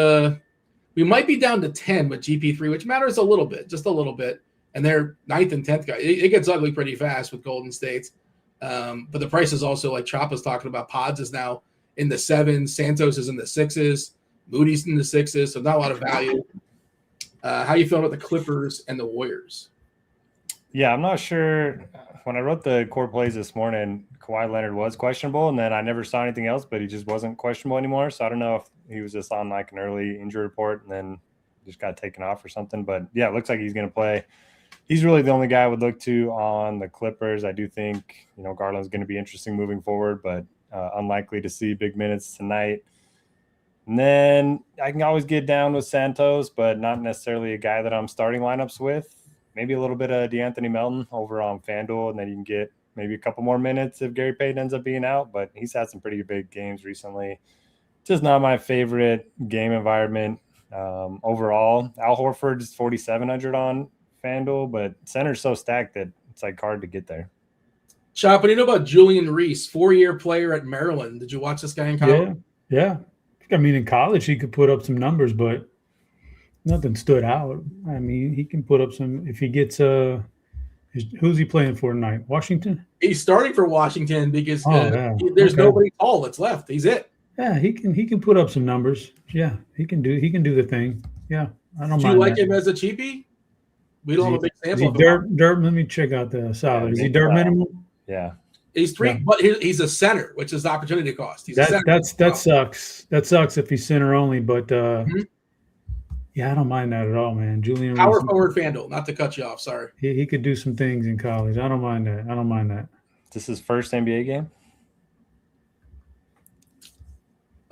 we might be down to 10 with GP3, which matters a little bit, just a little bit. And they're 9th and 10th guy. It gets ugly pretty fast with Golden State. But the price is also, like Choppa's talking about, Pods is now in the 7s, Santos is in the 6s, Moody's in the 6s, so not a lot of value. How you feel about the Clippers and the Warriors? Yeah, I'm not sure. When I wrote the core plays this morning, Kawhi Leonard was questionable, and then I never saw anything else, but he just wasn't questionable anymore. So I don't know if he was just on like an early injury report and then just got taken off or something. But yeah, it looks like he's going to play. He's really the only guy I would look to on the Clippers. I do think, Garland's going to be interesting moving forward, but unlikely to see big minutes tonight. And then I can always get down with Santos, but not necessarily a guy that I'm starting lineups with. Maybe a little bit of DeAnthony Melton over on FanDuel, and then you can get maybe a couple more minutes if Gary Payton ends up being out, but he's had some pretty big games recently. Just not my favorite game environment overall. Al Horford is 4,700 on FanDuel, but center's so stacked that it's like hard to get there. Chop, what do you know about Julian Reese, 4-year player at Maryland? Did you watch this guy in college? Yeah. I mean, in college, he could put up some numbers, but nothing stood out. I mean, he can put up some if he gets who's he playing for tonight? Washington? He's starting for Washington because there's nobody tall that's left. He's it. Yeah, he can put up some numbers. Yeah, he can do the thing. Yeah, I don't mind. Do you like him as a cheapie? We don't have a big sample. Dirt. Let me check out the salary. Is he dirt minimum? Yeah. He's 3, but he's a center, which is opportunity cost. He's that sucks. That sucks if he's center only, but yeah, I don't mind that at all, man. Julian Power forward FanDuel, not to cut you off, sorry. He could do some things in college. I don't mind that. This is his first NBA game?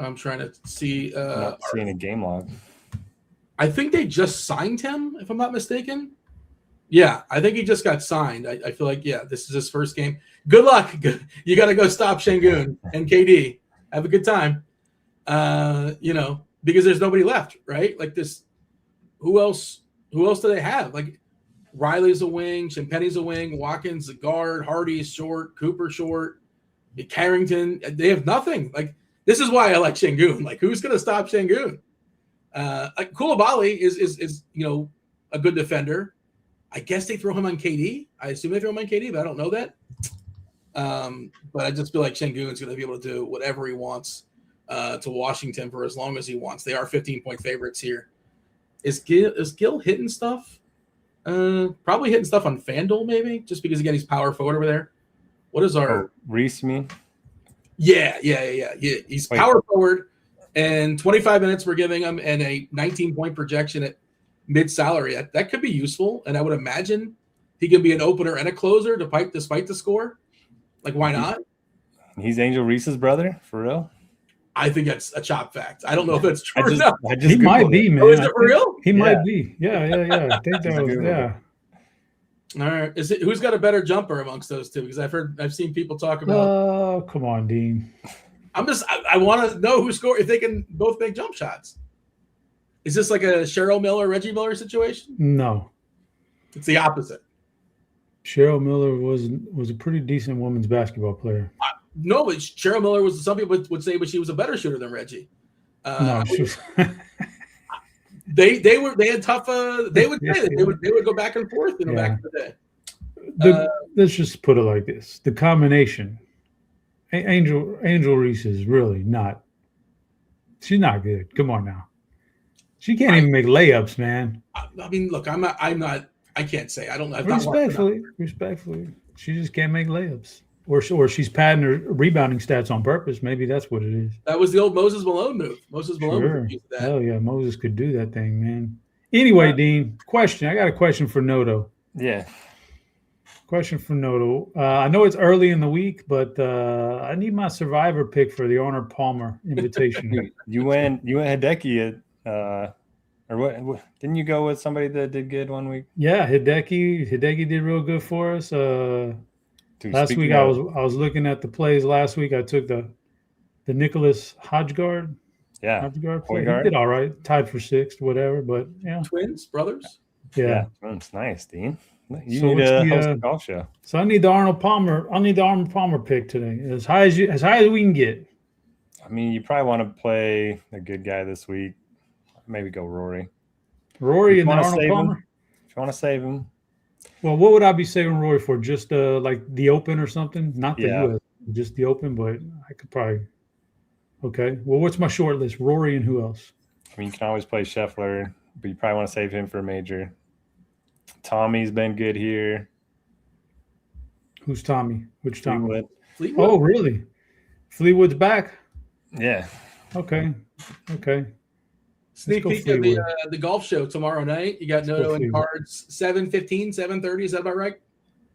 I'm trying to see. Not seeing a game log. I think they just signed him, if I'm not mistaken. Yeah, I think he just got signed. I feel like, this is his first game. Good luck. You got to go stop Şengün and KD. Have a good time. Because there's nobody left, right? Like this. Who else do they have? Like Riley's a wing, Champagne's a wing, Watkins a guard, Hardy's short, Cooper short, Carrington. They have nothing. Like this is why I like Şengün. Like who's going to stop Şengün? Like Koulibaly is a good defender. I guess they throw him on KD. I assume they throw him on KD, but I don't know that. But I just feel like Şengün's going to be able to do whatever he wants to Washington for as long as he wants. They are 15-point favorites here. Is Gill hitting stuff? Probably hitting stuff on FanDuel, maybe, just because again he's power forward over there. What is our Reese mean? Yeah. He's power forward, and 25 minutes we're giving him, and a 19-point projection at mid salary. That could be useful, and I would imagine he could be an opener and a closer despite the score. Like why not? He's Angel Reese's brother, for real. I think that's a chop fact. I don't know if it's true or not. He might be, man. Oh, is it for real? He might be. Yeah. I think that was, yeah. All right. Who's got a better jumper amongst those two? Because I've seen people talk about. Oh, come on, Dean. I want to know who scored if they can both make jump shots. Is this like a Cheryl Miller, Reggie Miller situation? No. It's the opposite. Cheryl Miller was a pretty decent women's basketball player. No, but Cheryl Miller was. Some people would say, but she was a better shooter than Reggie. No, she was. They had tough. They would say that they would go back and forth. Back in the day. Let's just put it like this: the combination. Angel Reese is really not. She's not good. Come on now. She can't even make layups, man. I mean, look, I'm not. I can't say. I don't know. Respectfully, she just can't make layups. or she's padding her rebounding stats on purpose. Maybe that's what it is. That was the old Moses Malone move. Moses Malone Sure. used that. Hell yeah, Moses could do that thing, man. Anyway, Dean, question. I got a question for Noto. Yeah. Question for Noto. I know it's early in the week, but I need my survivor pick for the Arnold Palmer invitation. you went Hideki or what? Didn't you go with somebody that did good one week? Yeah, Hideki did real good for us. Dude, last week I was looking at the plays. Last week I took the Nicholas Hodgegard. Yeah, Hodgegard play. He did all right, tied for sixth, whatever. But yeah, twins, brothers. Yeah, twins. Nice, Dean. You need to host a golf show. So I need the Arnold Palmer pick today, as high as we can get. I mean, you probably want to play a good guy this week. Maybe go Rory. Rory and then Arnold Palmer. If you want to save him. Well, what would I be saving Rory for? Just like the Open or something? Not the US, just the Open, but I could probably. Okay. Well, what's my short list? Rory and who else? I mean, you can always play Scheffler, but you probably want to save him for a major. Tommy's been good here. Who's Tommy? Which Tommy? Fleetwood. Oh, really? Fleetwood's back? Yeah. Okay. Sneak peek of the golf show tomorrow night. You got Noto and cards 7:15, 7:30. Is that about right?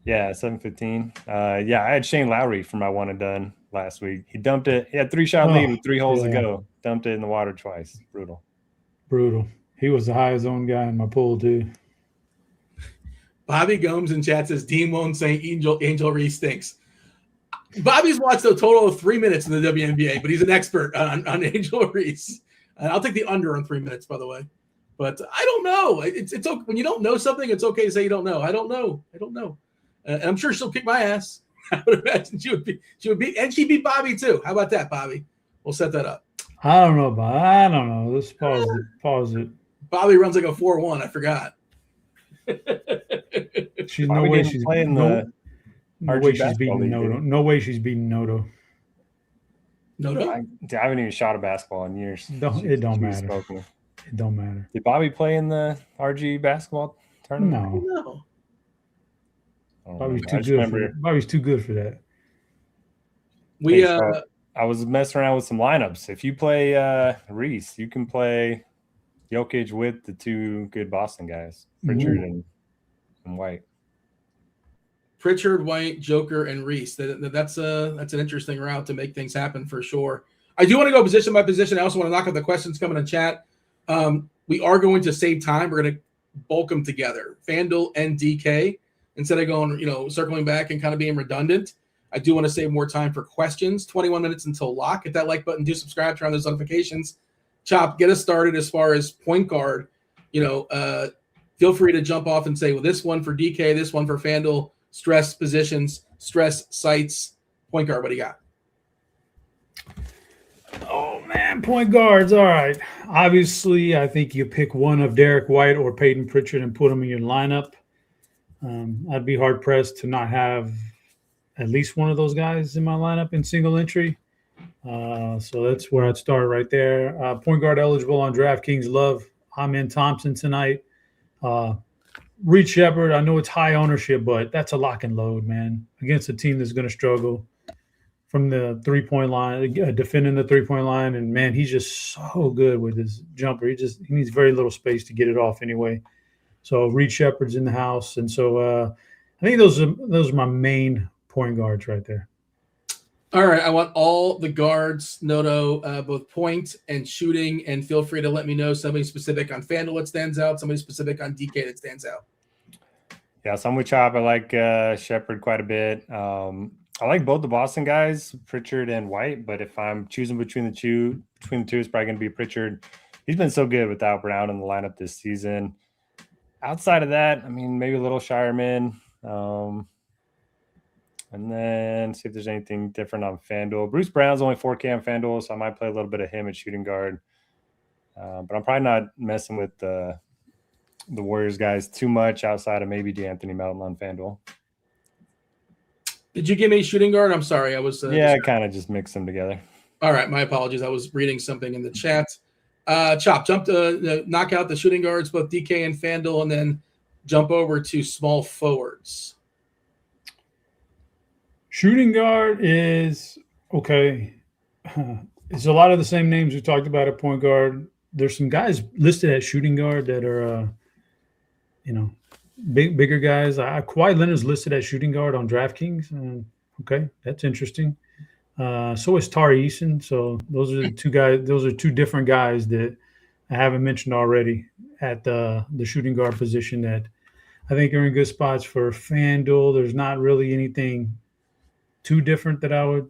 Yeah, 7:15. Yeah, I had Shane Lowry for my one and done last week. He dumped it. He had 3-shot lead with 3 holes to go. Dumped it in the water twice. Brutal. He was the highest owned guy in my pool too. Bobby Gomes in chat says Dean won't say Angel Reese stinks. Bobby's watched a total of 3 minutes in the WNBA, but he's an expert on Angel Reese. I'll take the under on 3 minutes, by the way. But I don't know. It's okay. When you don't know something, it's okay to say you don't know. I don't know. And I'm sure she'll kick my ass. I would imagine she would beat, and she beat Bobby too. How about that, Bobby? We'll set that up. I don't know, Bob. I don't know. Let's pause it. Bobby runs like a 4-1. I forgot. She's no way she's playing the. No way she's beating Noto. No way she's beating Noto. Noto? I haven't even shot a basketball in years. It don't matter. It don't matter. Did Bobby play in the RG basketball tournament? No. Bobby's too good for that. I was messing around with some lineups. If you play Reese, you can play Jokic with the 2 good Boston guys, Pritchard and White. Pritchard, White, Joker, and Reese. That's an interesting route to make things happen for sure. I do want to go position by position. I also want to knock out the questions coming in chat. We are going to save time. We're going to bulk them together, FanDuel and DK, instead of going, circling back and kind of being redundant. I do want to save more time for questions. 21 minutes until lock. Hit that like button. Do subscribe. Turn on those notifications. Chop, get us started as far as point guard. Feel free to jump off and say, well, this one for DK, this one for FanDuel. Stress positions, stress sites, point guard. What do you got? Oh, man, point guards. All right. Obviously, I think you pick one of Derek White or Peyton Pritchard and put them in your lineup. I'd be hard-pressed to not have at least one of those guys in my lineup in single entry. So that's where I'd start right there. Point guard eligible on DraftKings. Love Amen Thompson tonight. Reed Shepard, I know it's high ownership, but that's a lock and load, man, against a team that's going to struggle from the three-point line, defending the three-point line. And, man, he's just so good with his jumper. He needs very little space to get it off anyway. So Reed Shepard's in the house. And so I think those are my main point guards right there. All right. I want all the guards, Noto, both point and shooting, and feel free to let me know somebody specific on FanDuel that stands out, somebody specific on DK that stands out. Yeah, so I'm with Chop. I like Shepard quite a bit. I like both the Boston guys, Pritchard and White, but if I'm choosing between the two, it's probably going to be Pritchard. He's been so good without Brown in the lineup this season. Outside of that, I mean, maybe a little Shireman. And then see if there's anything different on FanDuel. Bruce Brown's only 4K on FanDuel, so I might play a little bit of him at shooting guard. But I'm probably not messing with the Warriors guys too much outside of maybe DeAnthony Melton on FanDuel. Did you give me shooting guard? I'm sorry. I was. I kind of just mixed them together. All right. My apologies. I was reading something in the chat. Chop, jump to knock out the shooting guards, both DK and FanDuel, and then jump over to small forwards. Shooting guard is okay. It's a lot of the same names we talked about at point guard. There's some guys listed at shooting guard that are, bigger guys. Kawhi Leonard's listed at shooting guard on DraftKings. Okay, that's interesting. So is Tari Eason. So those are the two guys. Those are two different guys that I haven't mentioned already at the shooting guard position that I think are in good spots for FanDuel. There's not really anything too different that I would,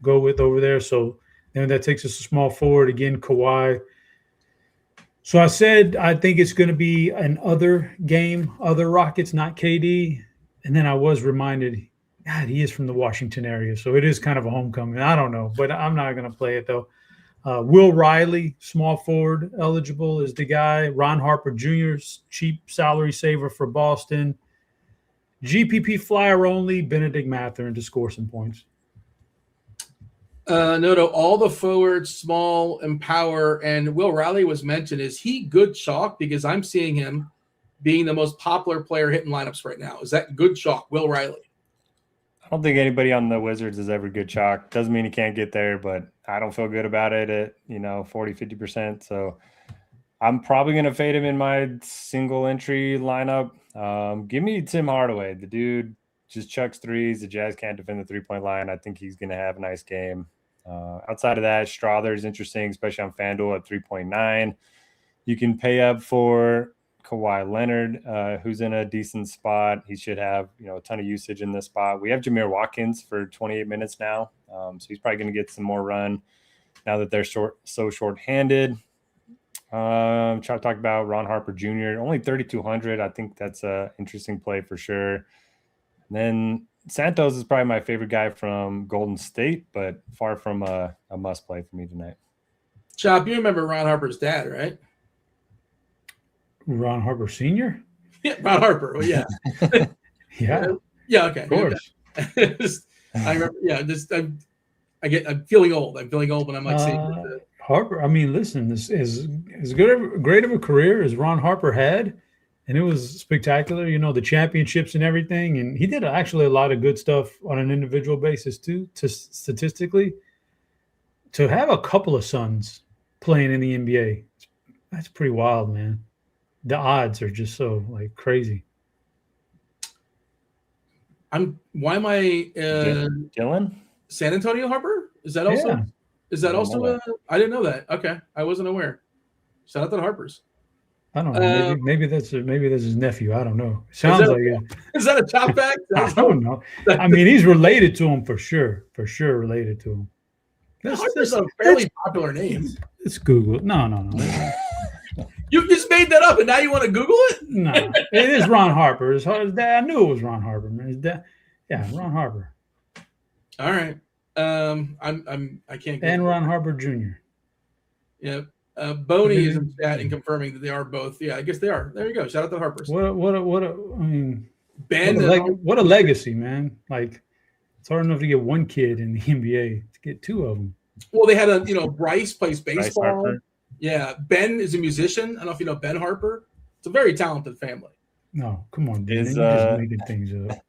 go with over there. So then that takes us a small forward again, Kawhi. So I said I think it's going to be an other game, other Rockets, not KD. And then I was reminded, God, he is from the Washington area, so it is kind of a homecoming. I don't know, but I'm not going to play it though. Will Riley, small forward eligible, is the guy. Ron Harper Jr., cheap salary saver for Boston. GPP flyer only, Benedict Mathurin to score some points. No, all the forwards, small and power, and Will Riley was mentioned. Is he good chalk? Because I'm seeing him being the most popular player hitting lineups right now. Is that good chalk, Will Riley? I don't think anybody on the Wizards is ever good chalk. Doesn't mean he can't get there, but I don't feel good about it at 40, 50%. So I'm probably going to fade him in my single entry lineup. Give me Tim Hardaway. The dude just chucks threes. The Jazz can't defend the 3-point line. I think he's going to have a nice game. Outside of that, Strother is interesting, especially on FanDuel at 3.9. You can pay up for Kawhi Leonard, who's in a decent spot. He should have a ton of usage in this spot. We have Jameer Watkins for 28 minutes now, so he's probably going to get some more run now that they're so short-handed. Try to talk about Ron Harper Jr. Only 3,200. I think that's an interesting play for sure. And then Santos is probably my favorite guy from Golden State, but far from a must play for me tonight. Chop, you remember Ron Harper's dad, right? Ron Harper Sr.? Yeah, Ron Harper. Well, yeah. Yeah. Yeah, okay. Of course. I remember, I'm feeling old. I'm feeling old when I'm like saying Harper, I mean, listen, this is as great of a career as Ron Harper had, and it was spectacular, the championships and everything. And he did actually a lot of good stuff on an individual basis too, statistically. To have a couple of sons playing in the NBA, that's pretty wild, man. The odds are just so crazy. Why am I Dylan? San Antonio Harper? Is that also? Yeah. Is that also? I didn't know that. Okay, I wasn't aware. Shout out to the Harpers. I don't know. Maybe that's his nephew. I don't know. Sounds like it. Is that a chop back? I don't know. I mean, he's related to him for sure. For sure, related to him. Harper's a fairly popular name. Let's Google it. No. You just made that up, and now you want to Google it? No, it is Ron Harper. His dad. I knew it was Ron Harper, man. His dad. Yeah, Ron Harper. All right. I can't. And Ron Harper Jr. Yeah. Boney is in chat and confirming that they are both. Yeah, I guess they are. There you go. Shout out to the Harpers. What a legacy, man. It's hard enough to get one kid in the NBA. To get two of them. Well, they had Bryce plays baseball. Bryce Yeah, Ben is a musician. I don't know if you know Ben Harper. It's a very talented family. No, come on, dude. You're just making things up.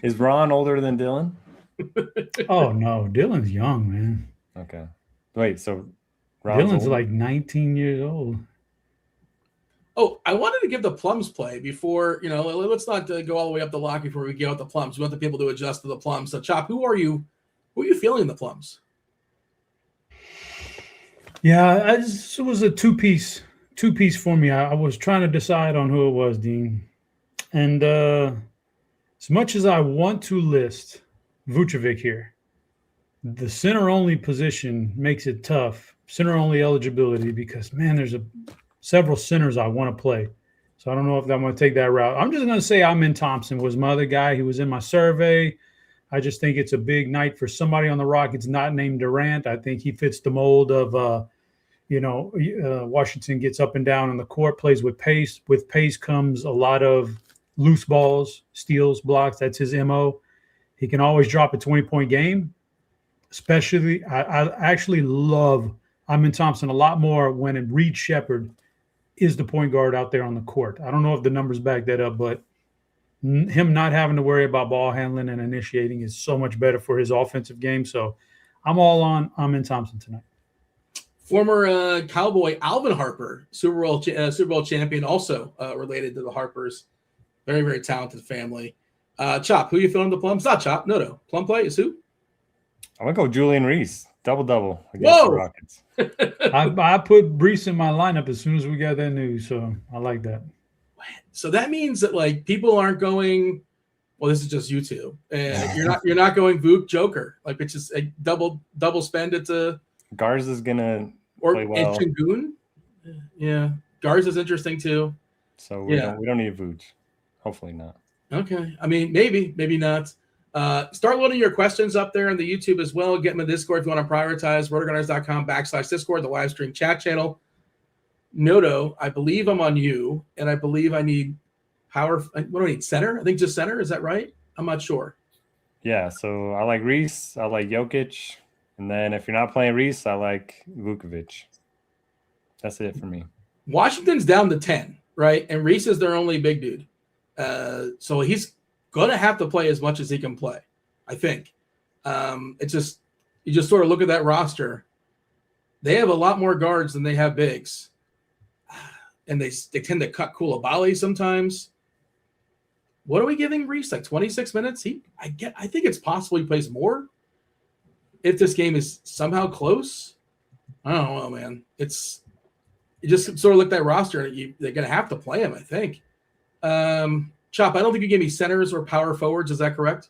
Is Ron older than Dylan? Oh no, Dylan's young, man. Okay. Wait, so Dylan's older? 19 years old. Oh, I wanted to give the plums play before, let's not go all the way up the lock before we get out the plums. We want the people to adjust to the plums. So, Chop, who are you feeling in the plums? Yeah, it was a two-piece for me. I was trying to decide on who it was, Dean. And as much as I want to list Vucevic here, the center-only position makes it tough, center-only eligibility, because, man, there's several centers I want to play. So I don't know if I'm going to take that route. I'm just going to say Amin Thompson was my other guy. He was in my survey. I just think it's a big night for somebody on the Rockets not named Durant. I think he fits the mold of, Washington gets up and down on the court, plays with pace. With pace comes a lot of loose balls, steals, blocks. That's his MO. He can always drop a 20-point game. Especially, I actually love Amin Thompson a lot more when Reed Shepherd is the point guard out there on the court. I don't know if the numbers back that up, but him not having to worry about ball handling and initiating is so much better for his offensive game. So I'm all on. I'm in Thompson tonight. Former Cowboy Alvin Harper, Super Bowl champion, also related to the Harpers. Very, very talented family. Chop, who you feeling the plum? It's not Chop. No. Plum play is who? I'm going to go Julian Reese. Double against the Rockets. I put Reese in my lineup as soon as we got that news, so I like that. So that means that like people aren't going. Well, this is just you two, and you're not going Vuk Joker. Like it's just a double spend. It's a Garza's gonna play well. And Shingun. Yeah, Garza's interesting too. So we don't need Vooch. Hopefully not. Okay, I mean maybe not. Start loading your questions up there on the YouTube as well. Get them in the Discord if you want to prioritize. RotoGrinders.com/Discord, the live stream chat channel. Noto, I believe I'm on you, and I believe I need power. What do I need? Center? I think just center. Is that right? I'm not sure. Yeah, so I like Reese. I like Jokic. And then if you're not playing Reese, I like Vukovic. That's it for me. Washington's down to 10, right? And Reese is their only big dude. So he's going to have to play as much as he can play, I think. It's just you just sort of look at that roster. They have a lot more guards than they have bigs. And they tend to cut Koulibaly sometimes. What are we giving Reese? Like 26 minutes? I think it's possible he plays more if this game is somehow close. I don't know, man. You just sort of look at that roster and they're going to have to play him, I think. Chop, I don't think you gave me centers or power forwards. Is that correct?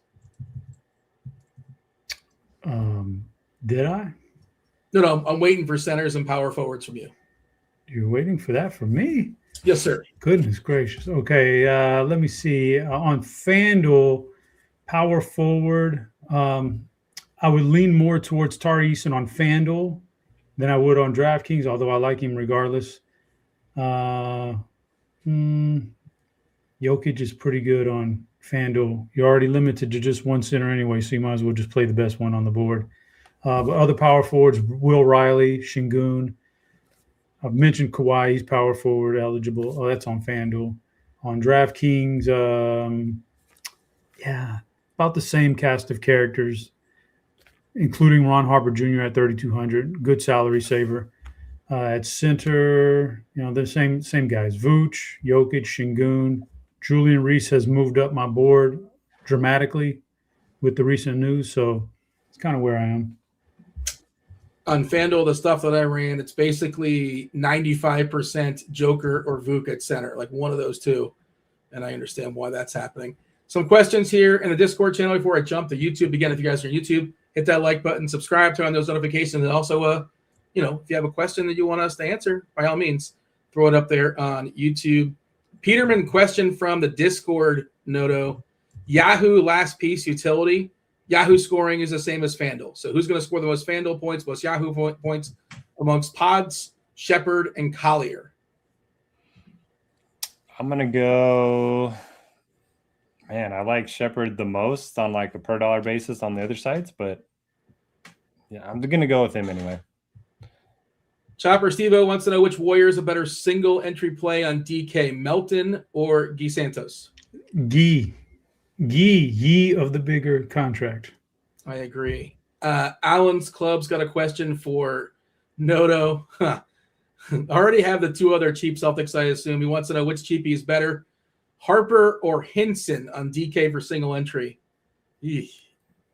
Did I? No, I'm waiting for centers and power forwards from you. You're waiting for that from me? Yes, sir. Goodness gracious. Okay, let me see. On FanDuel, power forward, I would lean more towards Tari Eason on FanDuel than I would on DraftKings, although I like him regardless. Jokic is pretty good on FanDuel. You're already limited to just one center anyway, so you might as well just play the best one on the board. But other power forwards, Will Riley, Şengün. I've mentioned Kawhi, he's power forward eligible. Oh, that's on FanDuel. On DraftKings, about the same cast of characters, including Ron Harper Jr. at 3,200. Good salary saver. At center, the same guys. Vooch, Jokic, Şengün. Julian Reese has moved up my board dramatically with the recent news, so it's kind of where I am. On FanDuel, the stuff that I ran, it's basically 95% Joker or Vuk at center, like one of those two. And I understand why that's happening. Some questions here in the Discord channel before I jump to YouTube. Again, if you guys are on YouTube, hit that like button, subscribe, turn on those notifications. And also, if you have a question that you want us to answer, by all means, throw it up there on YouTube. Peterman question from the Discord, Noto. Yahoo last piece utility. Yahoo scoring is the same as FanDuel. So who's going to score the most FanDuel points, most Yahoo points amongst Pods, Shepard, and Collier? I'm going to go – man, I like Shepard the most on like a per dollar basis on the other sites, but yeah, I'm going to go with him anyway. Chopper Steve-O wants to know which Warrior is a better single entry play on DK, Melton or Guy Santos? Ye of the bigger contract. I agree. Alan's Club's got a question for Noto. I already have the two other cheap Celtics, I assume. He wants to know which cheapie is better, Harper or Hinson on DK for single entry. Eesh.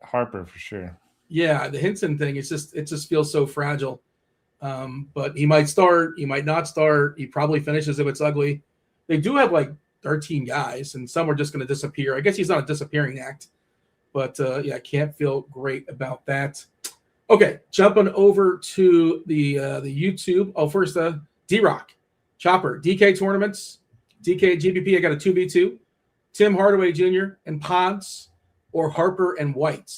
Harper for sure. Yeah, the Hinson thing, it just feels so fragile. But he might start, he might not start. He probably finishes if it's ugly. They do have like 13 guys, and some are just going to disappear. I guess he's not a disappearing act, but I can't feel great about that. Okay, jumping over to the YouTube. Oh, first, D-Rock, Chopper, DK tournaments, DK GPP. I got a 2v2, Tim Hardaway Jr. and Pods, or Harper and White.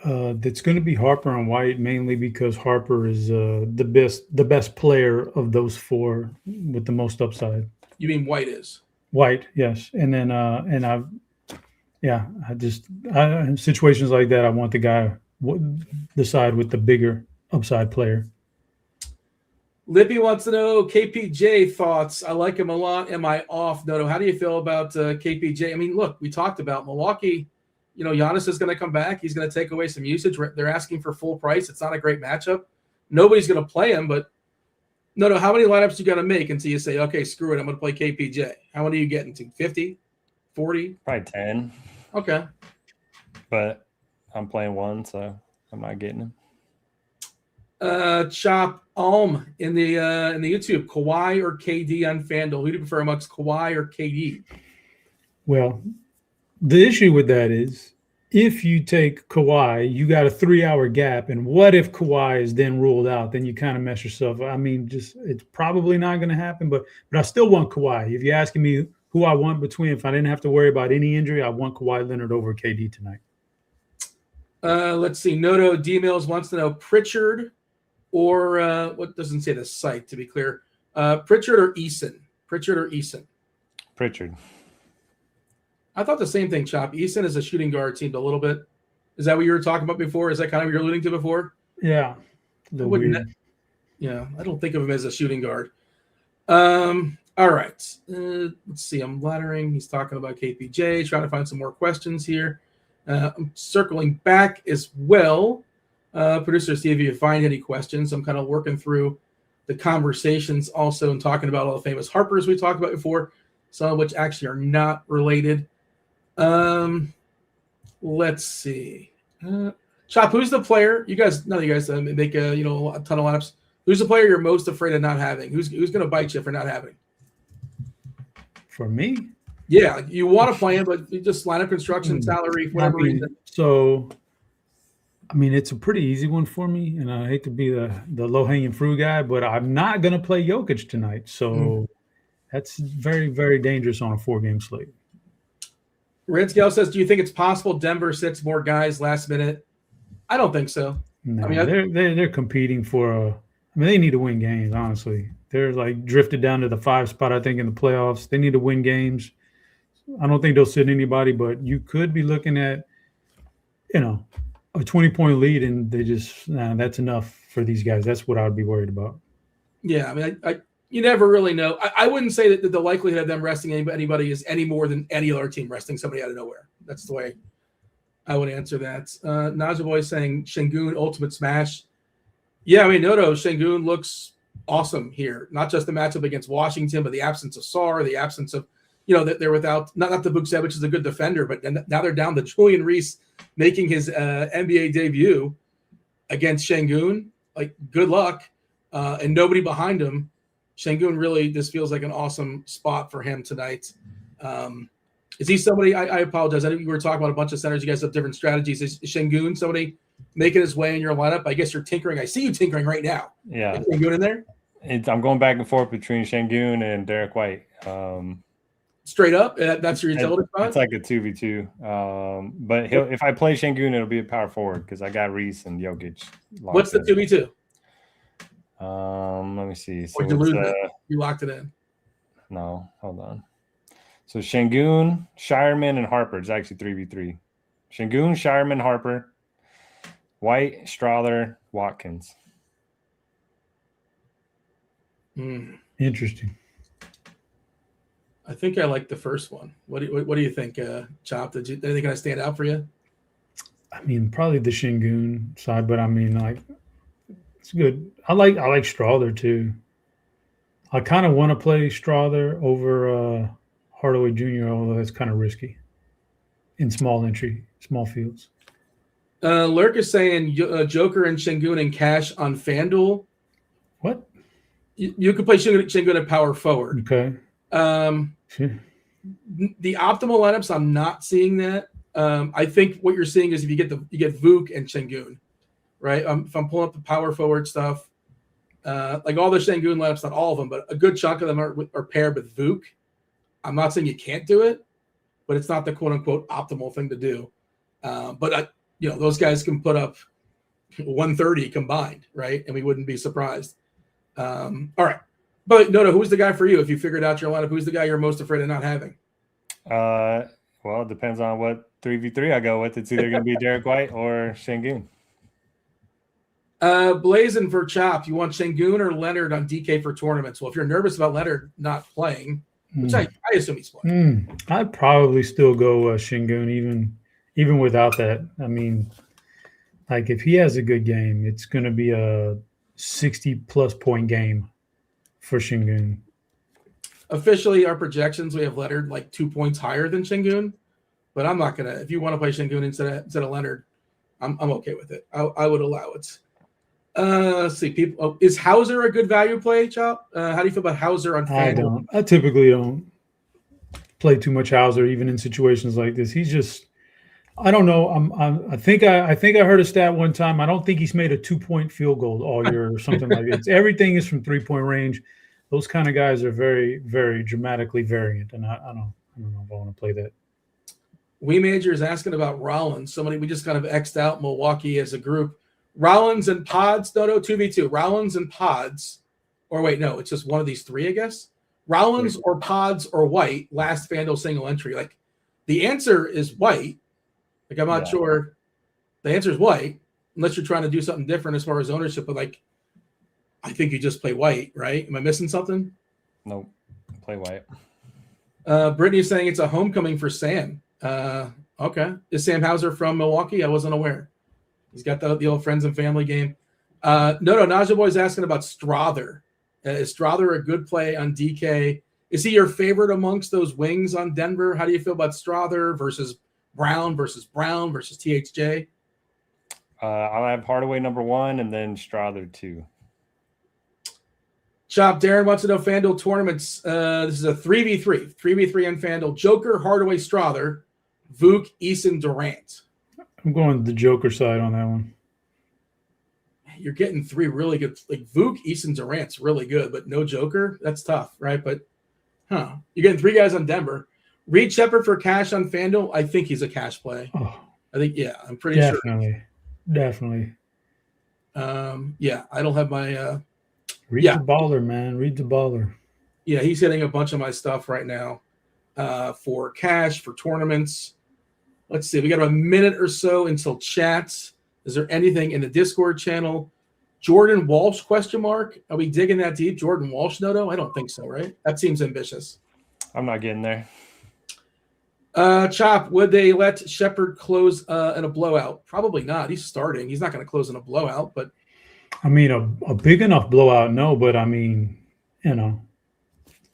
That's going to be Harper and White, mainly because Harper is the best player of those four with the most upside. You mean White is? White, yes. And then in situations like that, I want the guy the side with the bigger upside player. Lippy wants to know KPJ thoughts. I like him a lot. Am I off? No. How do you feel about KPJ? I mean, look, we talked about Milwaukee. Giannis is going to come back. He's going to take away some usage. They're asking for full price. It's not a great matchup. Nobody's going to play him, but no. How many lineups you got to make until you say, okay, screw it, I'm going to play KPJ? How many are you getting to? 50? 40? Probably 10. Okay. But I'm playing one, so I'm not getting him. Chop Alm in the YouTube. Kawhi or KD on FanDuel? Who do you prefer amongst Kawhi or KD? Well, the issue with that is if you take Kawhi, you got a 3-hour gap. And what if Kawhi is then ruled out? Then you kind of mess yourself up. I mean, it's probably not going to happen, but I still want Kawhi. If you're asking me who I want between, if I didn't have to worry about any injury, I want Kawhi Leonard over KD tonight. Let's see. Noto D-Mills wants to know Pritchard or what doesn't say the site, to be clear. Pritchard or Eason? Pritchard or Eason? Pritchard. I thought the same thing, Chop. Eason is a shooting guard, seemed a little bit. Is that what you were talking about before? Is that kind of what you're alluding to before? Yeah. Yeah, I don't think of him as a shooting guard. All right. Let's see. I'm laddering. He's talking about KPJ, trying to find some more questions here. I'm circling back as well. Producer, see if you find any questions. I'm kind of working through the conversations also and talking about all the famous Harpers we talked about before, some of which actually are not related. Let's see. Chop, who's the player? None of you guys make a ton of lineups. Who's the player you're most afraid of not having? Who's going to bite you for not having? For me? Yeah, you want to play him, but you just lineup construction, salary, whatever reason. So, it's a pretty easy one for me, and I hate to be the low-hanging fruit guy, but I'm not going to play Jokic tonight. So that's very, very dangerous on a 4-game slate. Red Scale says, do you think it's possible Denver sits more guys last minute? I don't think so. No, they're competing for they need to win games, honestly. They're like drifted down to the 5 spot, I think, in the playoffs. They need to win games. I don't think they'll sit anybody, but you could be looking at, a 20-point lead, and they just that's enough for these guys. That's what I would be worried about. Yeah, you never really know. I wouldn't say that the likelihood of them resting anybody is any more than any other team resting somebody out of nowhere. That's the way I would answer that. Naja Boy saying Şengün ultimate smash. Yeah, Noto, Şengün looks awesome here. Not just the matchup against Washington, but the absence of Sarr, the absence of, that they're without, not the Vukcevic, which is a good defender, but now they're down to Julian Reese making his NBA debut against Şengün. Like, good luck. And nobody behind him. Şengün really, this feels like an awesome spot for him tonight. Is he somebody, I apologize, I think we were talking about a bunch of centers. You guys have different strategies. Is Şengün somebody making his way in your lineup? I guess you're tinkering. I see you tinkering right now. Yeah. Is Şengün in there? I'm going back and forth between Şengün and Derek White. Straight up? That's your utility spot? It's like a 2v2. But if I play Şengün, it'll be a power forward because I got Reese and Jokic. What's the 2v2? Let me see. So you locked it in. No, hold on. So Şengün, Shireman, and Harper. It's actually 3v3. Şengün, Shireman, Harper, White, Strother, Watkins. Interesting. I think I like the first one. What do you think, Chop? Did anything kind of stand out for you? Probably the Şengün side, but it's good. I like Strother too. I kind of want to play Strother over Hardaway Jr., although that's kind of risky in small fields. Lurk is saying Joker and Şengün and cash on FanDuel. What? You could play Şengün at power forward. Okay. The optimal lineups, I'm not seeing that. I think what you're seeing is if you get Vuk and Şengün, right? If I'm pulling up the power forward stuff, like all the Şengün lineups, not all of them, but a good chunk of them are paired with Vuk. I'm not saying you can't do it, but it's not the quote unquote optimal thing to do. But those guys can put up 130 combined, right? And we wouldn't be surprised. All right. But no, who's the guy for you? If you figured out your lineup, who's the guy you're most afraid of not having? Well, it depends on what 3v3 I go with. It's either going to be Derek White or Şengün. Blazing for Chop. You want Şengün or Leonard on DK for tournaments? Well, if you're nervous about Leonard not playing, which I assume he's playing. I'd probably still go Şengün even without that. I mean, like if he has a good game, it's going to be a 60-plus point game for Şengün. Officially, our projections, we have Leonard like 2 points higher than Şengün, but I'm not gonna. If you want to play Şengün instead of Leonard, I'm okay with it. I would allow it. Let's see, people. Oh, is Hauser a good value play, Chop? How do you feel about Hauser on FanDuel? I typically don't play too much Hauser, even in situations like this. He's just, I don't know. I think I heard a stat one time. I don't think he's made a 2-point field goal all year or something like that. Everything is from 3-point range. Those kind of guys are very, very dramatically variant, and I don't know if I want to play that. We Major is asking about Rollins. We just kind of X'd out Milwaukee as a group. Rollins and Pods. No, 2v2. Rollins and Pods. Or wait, no, it's just one of these three, I guess. Rollins or Pods or White, last FanDuel single entry. Like, the answer is White. Like, I'm not sure. The answer is White, unless you're trying to do something different as far as ownership. But, like, I think you just play White, right? Am I missing something? Nope. Play White. Brittany's saying it's a homecoming for Sam. Okay. Is Sam Hauser from Milwaukee? I wasn't aware. He's got the old friends and family game. Naja Boy's asking about Strother. Is Strother a good play on DK? Is he your favorite amongst those wings on Denver? How do you feel about Strother versus Brown versus THJ? I'll have Hardaway number 1 and then Strother 2. Chop, Darren wants to know FanDuel tournaments. This is a 3v3 on FanDuel. Joker, Hardaway, Strother, Vuk, Eason, Durant. I'm going the Joker side on that one. You're getting 3 really good. Like Vuk, Eason, Durant's really good, but no Joker. That's tough, right? But, you're getting 3 guys on Denver. Reed Shepherd for cash on FanDuel. I think he's a cash play. I think, I'm pretty sure. Definitely. I don't have my Read the baller, man. Read the baller. Yeah, he's hitting a bunch of my stuff right now for cash, for tournaments. Let's see. We got a minute or so until chats. Is there anything in the Discord channel? Jordan Walsh, ? Are we digging that deep? Jordan Walsh, Noto? I don't think so, right? That seems ambitious. I'm not getting there. Chop, would they let Shepard close in a blowout? Probably not. He's starting. He's not going to close in a blowout, but I mean, a big enough blowout, no, but I mean,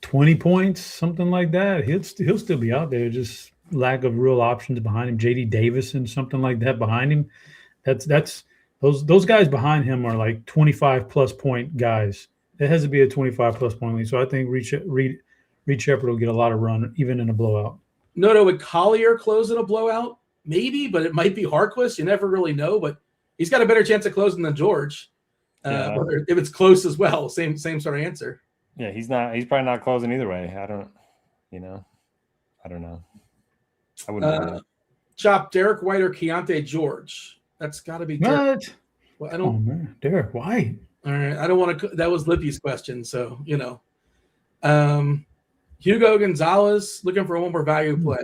20 points, something like that. He'll still be out there. Just lack of real options behind him. JD Davison, something like that behind him. That's those guys behind him are like 25-plus point guys. It has to be a 25-plus point league. So I think Reed Shepherd will get a lot of run, even in a blowout. No, would Collier close in a blowout? Maybe, but it might be Harkless. You never really know, but he's got a better chance of closing than George. If it's close as well, same sort of answer. Yeah, he's probably not closing either way. I don't know. I wouldn't. Chop, Derek White or Keontae George? That's got to be Derek. What? Well, I don't. Oh, man. Derek White. All right, I don't want to. That was Lippy's question, so Hugo Gonzalez looking for one more value play.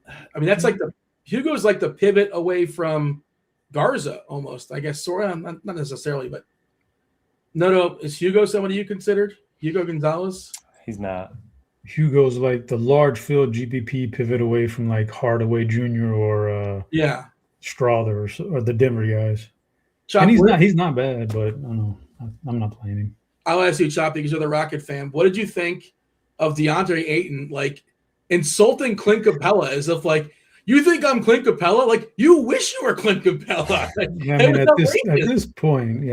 I mean, that's like Hugo's like the pivot away from Garza almost, I guess. Sort of, not necessarily, but no. Is Hugo somebody you considered? Hugo Gonzalez? He's not. Hugo's like the large field GPP pivot away from like Hardaway Jr. or Strother or the Denver guys. Chop, and he's not bad, but I don't know. I'm not playing him. I'll ask you, Chop, because you're the Rocket fan. What did you think of DeAndre Ayton like insulting Clint Capella as if like, you think I'm Clint Capella? Like, you wish you were Clint Capella. Yeah, I mean, at this point,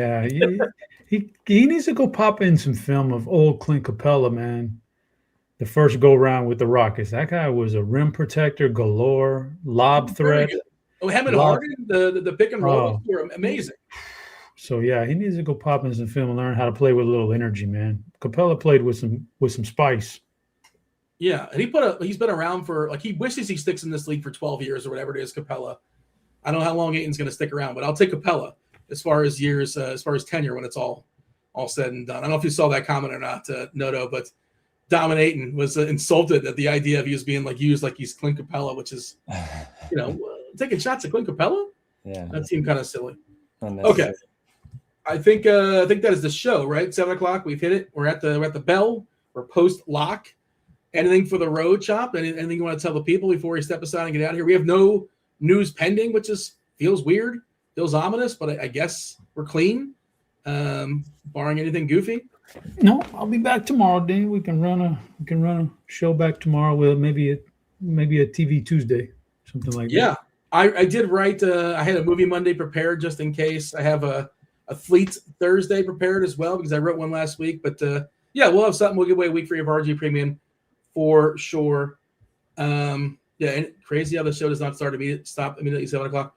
he needs to go pop in some film of old Clint Capella, man. The first go round with the Rockets. That guy was a rim protector galore, lob threat. Oh, him and Harden, the pick and roll were amazing. So yeah, he needs to go pop in some film and learn how to play with a little energy, man. Capella played with some spice. Yeah, and he's been around for like he wishes he sticks in this league for 12 years or whatever it is. Capella, I don't know how long Ayton's going to stick around, but I'll take Capella as far as years, as far as tenure when it's all said and done. I don't know if you saw that comment or not, Noto, but Ayton was insulted at the idea of he was being like used like he's Clint Capella, which is taking shots at Clint Capella. Yeah, that seemed kind of silly. Okay, I think that is the show, right? 7:00. We've hit it. We're at the bell. We're post lock. Anything for the road, Chop? Anything you want to tell the people before we step aside and get out of here? We have no news pending, which feels weird, feels ominous, but I guess we're clean, barring anything goofy. No, I'll be back tomorrow, Dean. We can run a show back tomorrow with maybe a TV Tuesday, something like that. Yeah, I did write. I had a movie Monday prepared just in case. I have a Fleet Thursday prepared as well because I wrote one last week. But yeah, we'll have something. We'll give away a week free of RG Premium for sure. Yeah, and crazy how the show does not stop immediately 7:00.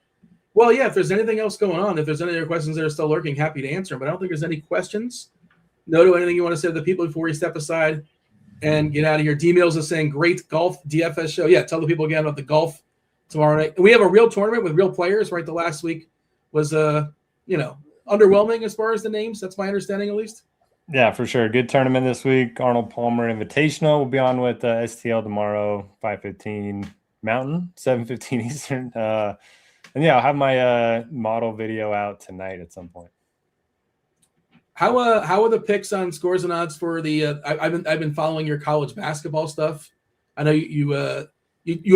Well, yeah, if there's anything else going on, if there's any other questions that are still lurking, happy to answer them. But I don't think there's any questions. Noto, anything you want to say to the people before we step aside and get out of here? D-Mills is saying, great golf DFS show. Yeah, tell the people again about the golf tomorrow night. And we have a real tournament with real players, right? The last week was, underwhelming as far as the names. That's my understanding, at least. Yeah, for sure. Good tournament this week. Arnold Palmer Invitational will be on with STL tomorrow, 5:15 Mountain, 7:15 Eastern. And yeah, I'll have my model video out tonight at some point. How are the picks on scores and odds for the? I've been following your college basketball stuff. I know you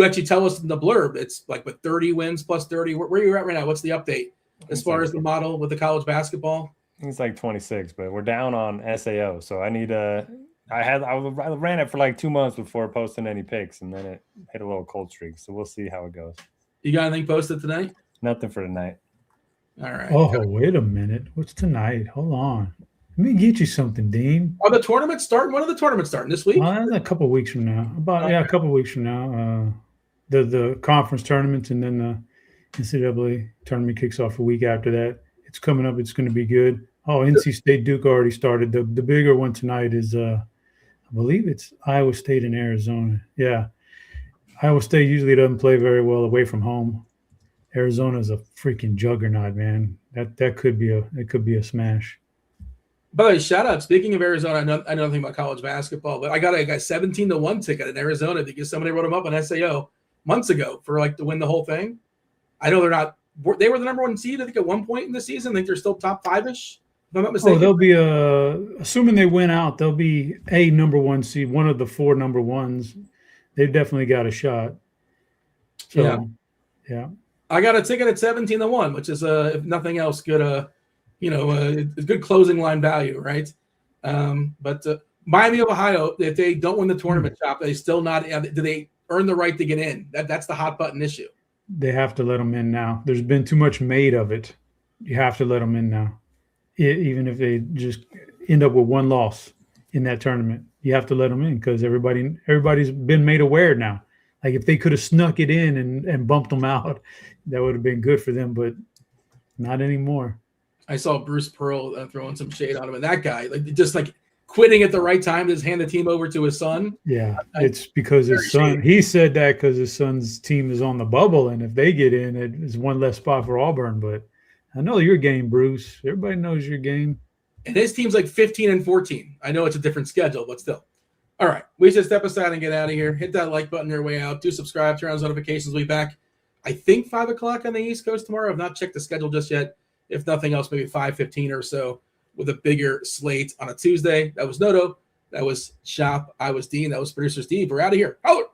actually tell us in the blurb. It's like with 30 wins plus 30. Where are you at right now? What's the update as far as the model with the college basketball? I think it's like 26, but we're down on SAO. So I need I ran it for like 2 months before posting any picks, and then it hit a little cold streak. So we'll see how it goes. You got anything posted tonight? Nothing for tonight. All right. Oh, wait a minute. What's tonight? Hold on. Let me get you something, Dean. Are the tournaments starting? When are the tournaments starting? This week? A couple of weeks from now. A couple of weeks from now. The conference tournaments and then the NCAA tournament kicks off a week after that. It's coming up. It's going to be good. Oh, NC State Duke already started. The bigger one tonight is, I believe it's Iowa State and Arizona. Yeah. Iowa State usually doesn't play very well away from home. Arizona's a freaking juggernaut, man. That could be a smash. By the way, shout out. Speaking of Arizona, I know nothing about college basketball, but I got a 17-1 ticket in Arizona because somebody wrote them up on SAO months ago for to win the whole thing. I know they were the number one seed, I think, at one point in the season. I think they're still top 5-ish, if I'm not mistaken. Oh, they'll be assuming they win out, they'll be a number one seed, one of the 4 number ones. They've definitely got a shot. So, yeah. I got a ticket at 17-1, which is if nothing else, good. It's good closing line value, right? But Miami of Ohio, if they don't win the tournament, Chop, they still not. Do they earn the right to get in? That's the hot button issue. They have to let them in now. There's been too much made of it. You have to let them in now, even if they just end up with one loss in that tournament. You have to let them in because everybody's been made aware now. Like if they could have snuck it in and bumped them out, that would have been good for them, but not anymore. I saw Bruce Pearl throwing some shade on him, and that guy, just quitting at the right time to just hand the team over to his son. Yeah, it's because his son. Shady. He said that because his son's team is on the bubble, and if they get in, it is one less spot for Auburn. But I know your game, Bruce. Everybody knows your game. And his team's 15-14. I know it's a different schedule, but still. All right, we should step aside and get out of here. Hit that like button on your way out. Do subscribe. Turn on those notifications. We'll be back, I think, 5 o'clock on the East Coast tomorrow. I've not checked the schedule just yet. If nothing else, maybe 5:15 or so with a bigger slate on a Tuesday. That was Noto. That was Shop. I was Dean. That was producer Steve. We're out of here. Holler!